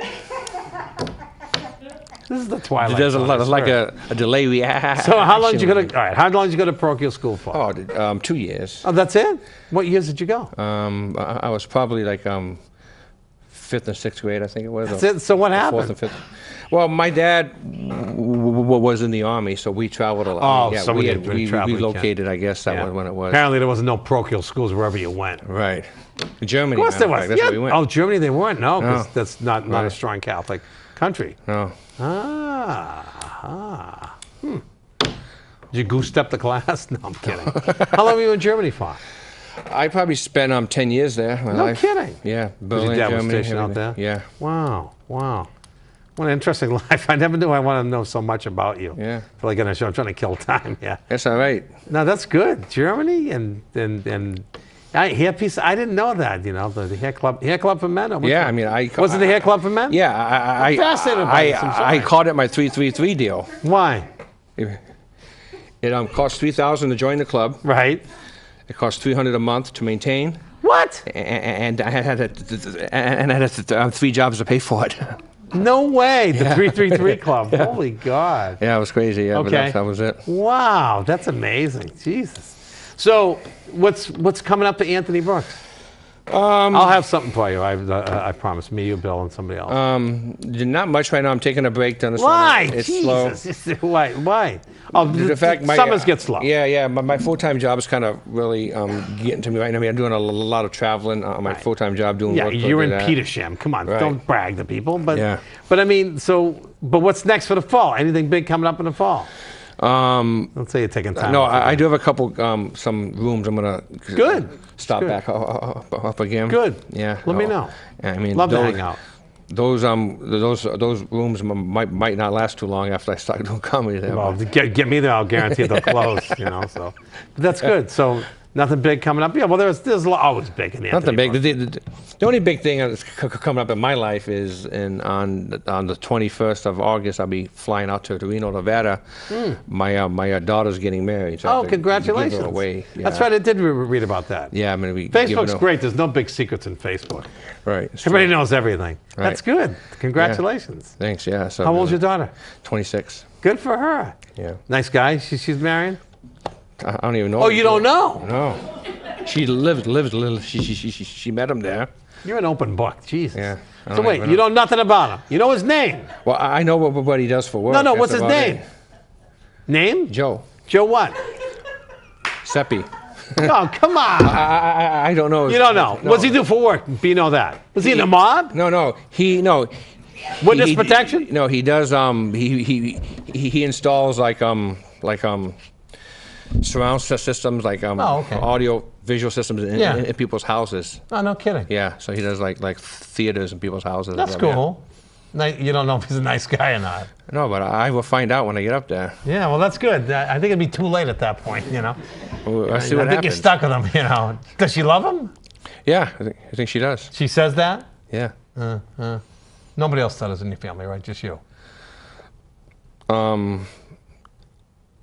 This is the Twilight. There's like a delay reaction. So how long did you go to? All right, how long did you go to parochial school for? Oh, 2 years. Oh, that's it. What years did you go? I was probably like 5th and 6th grade, I think it was. That's it. So what happened? 4th and 5th. Well, my dad was in the army, so we traveled a lot. Oh, yeah, so we relocated. I guess that was when it was. Apparently, there was no parochial schools wherever you went. Right. Germany. Of course there was. That's where we went. Oh, Germany, they weren't. No, because that's not a strong Catholic country. No. Did you goose step the class? No, I'm kidding. How long were you in Germany for? I probably spent 10 years there. No kidding. Yeah, Berlin, Germany. Was stationed out there? Yeah. Wow. What an interesting life. I never knew I wanted to know so much about you. Yeah. I feel like in a show, I'm trying to kill time. Yeah. That's all right. No, that's good. Germany and hair piece. I didn't know that. You know, the hair club for men. Or which Yeah, one? I mean, Was it the hair club for men? Yeah, I'm fascinated by this. I'm sorry. I called it my 333 deal. Why? It cost $3,000 to join the club. Right. It cost $300 a month to maintain. What? And I had 3 jobs to pay for it. No way. The 333 Club. Holy God. Yeah, it was crazy. Yeah, Okay. but that was it. Wow, that's amazing. Jesus. So, what's coming up to Anthony Brooks? I'll have something for you. I promise. Me, you, Bill, and somebody else. Not much right now. I'm taking a break to understand. Why? It's Jesus. slow. Why? Oh, The fact summers get slow. Yeah. My full-time job is kind of really getting to me right now. I mean, I'm doing a lot of traveling on my full-time job, doing Yeah, work. you're in that. Petersham. Come on, Right. don't brag to people. But Yeah. but I mean, but what's next for the fall? Anything big coming up in the fall? Don't say you're taking time. No, off I do have a couple some rooms. I'm gonna stop Good. back up again. Good. Yeah. Let me know. I mean, Love to hang out. Those rooms might not last too long after I start doing comedy there. Well, get me there, I'll guarantee they'll close. You know, so but that's good. So nothing big coming up. Yeah, well, there's always big in the Nothing Anthony big. Brooks. The only big thing that's coming up in my life is on the 21st of August, I'll be flying out to Reno, Nevada. My daughter's getting married. So I have Oh, to give congratulations! her away. That's Yeah. right. I did read about that. Yeah, I'm gonna be. giving Facebook's her- great. There's no big secrets in Facebook. Right. it's Everybody true. knows everything. Right. That's good. Congratulations. Thanks. Yeah. So How old's your daughter? 26. Good for her. Yeah. Nice guy. She's married. I don't even know. Oh, you don't know? No. She lives. She met him there. You're an open book. Jesus. Yeah. I So don't wait, even you know. know nothing about him. You know his name. Well, I know what he does for work. No, That's what's his about name? it. Name? Joe Joe what? Seppi. Oh, come on. I don't know. You don't know. No. What's he do for work? You know that. Was he in the mob? No. Witness He- protection? No, he does. He installs like surround systems, like Oh, okay. audio visual systems Yeah. in people's houses. Oh, no kidding. Yeah, so he does like theaters in people's houses. That's Yeah. cool. You don't know if he's a nice guy or not. No, but I will find out when I get up there. Yeah, well, that's good. I think it'd be too late at that point, you know. I see I what think you're happens. stuck with him, you know. Does she love him? Yeah, I think she does. She says that? Yeah. Nobody else does in your family, right? Just you.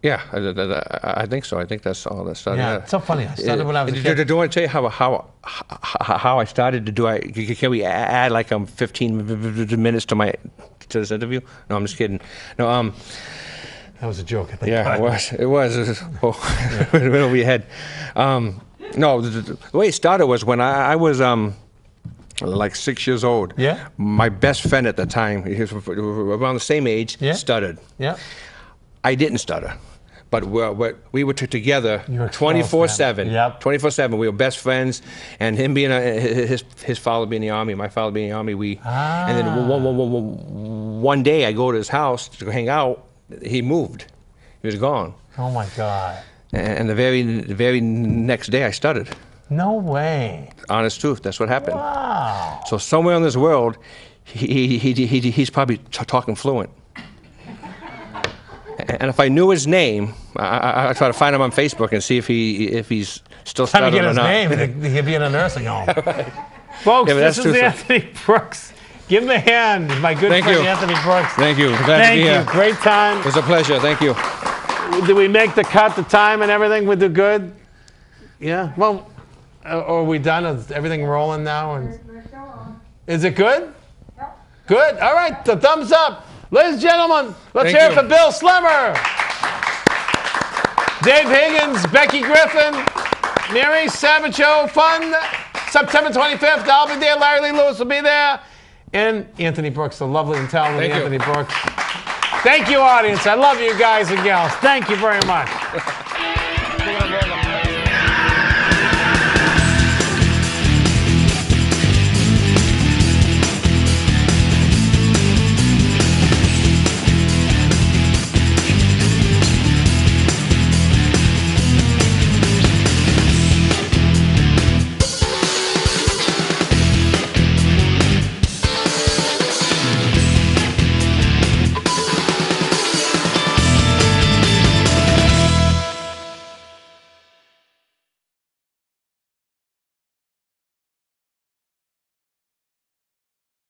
Yeah, I think so. I think that's all that started. Yeah, it's so funny. I started when I was a kid. Do I tell you how I started to do it? Can we add like 15 minutes to this interview? No, I'm just kidding. No, That was a joke, I think. yeah, it was. Oh, went over your head. No, the way it started was when I was like 6 years old. Yeah. My best friend at the time, he was around the same age, Yeah. stuttered. Yeah. I didn't stutter. But we were together You were exposed, 24/7. man. Yep. 24/7. We were best friends, and him being his father being in the army, my father being in the army. And then one day I go to his house to go hang out. He moved. He was gone. Oh, my God. And the very next day I stuttered. No way. Honest truth. That's what happened. Wow. So somewhere in this world, he's probably talking fluent. And if I knew his name, I try to find him on Facebook and see if he's still Trying to stuttering get or his not. name. He'd be in a nursing home. Folks, Yeah, but this that's is true, sir. Anthony Brooks. Give him a hand. My good Thank friend, you. Anthony Brooks. Thank you. Glad to Thank be you. here. Great time. It was a pleasure. Thank you. Did we make the cut, the time, and everything? We do good? Yeah? Well, are we done? Is everything rolling now? And is it good? Good. All right. The thumbs up. Ladies and gentlemen, let's Thank hear it you. for Bill Slemmer. Dave Higgins, Becky Griffin, Mary Savacho. Fun. September 25th. I'll be there. Larry Lee Lewis will be there. And Anthony Brooks, the lovely and talented Thank you. Anthony Brooks. Thank you, audience. I love you guys and gals. Thank you very much.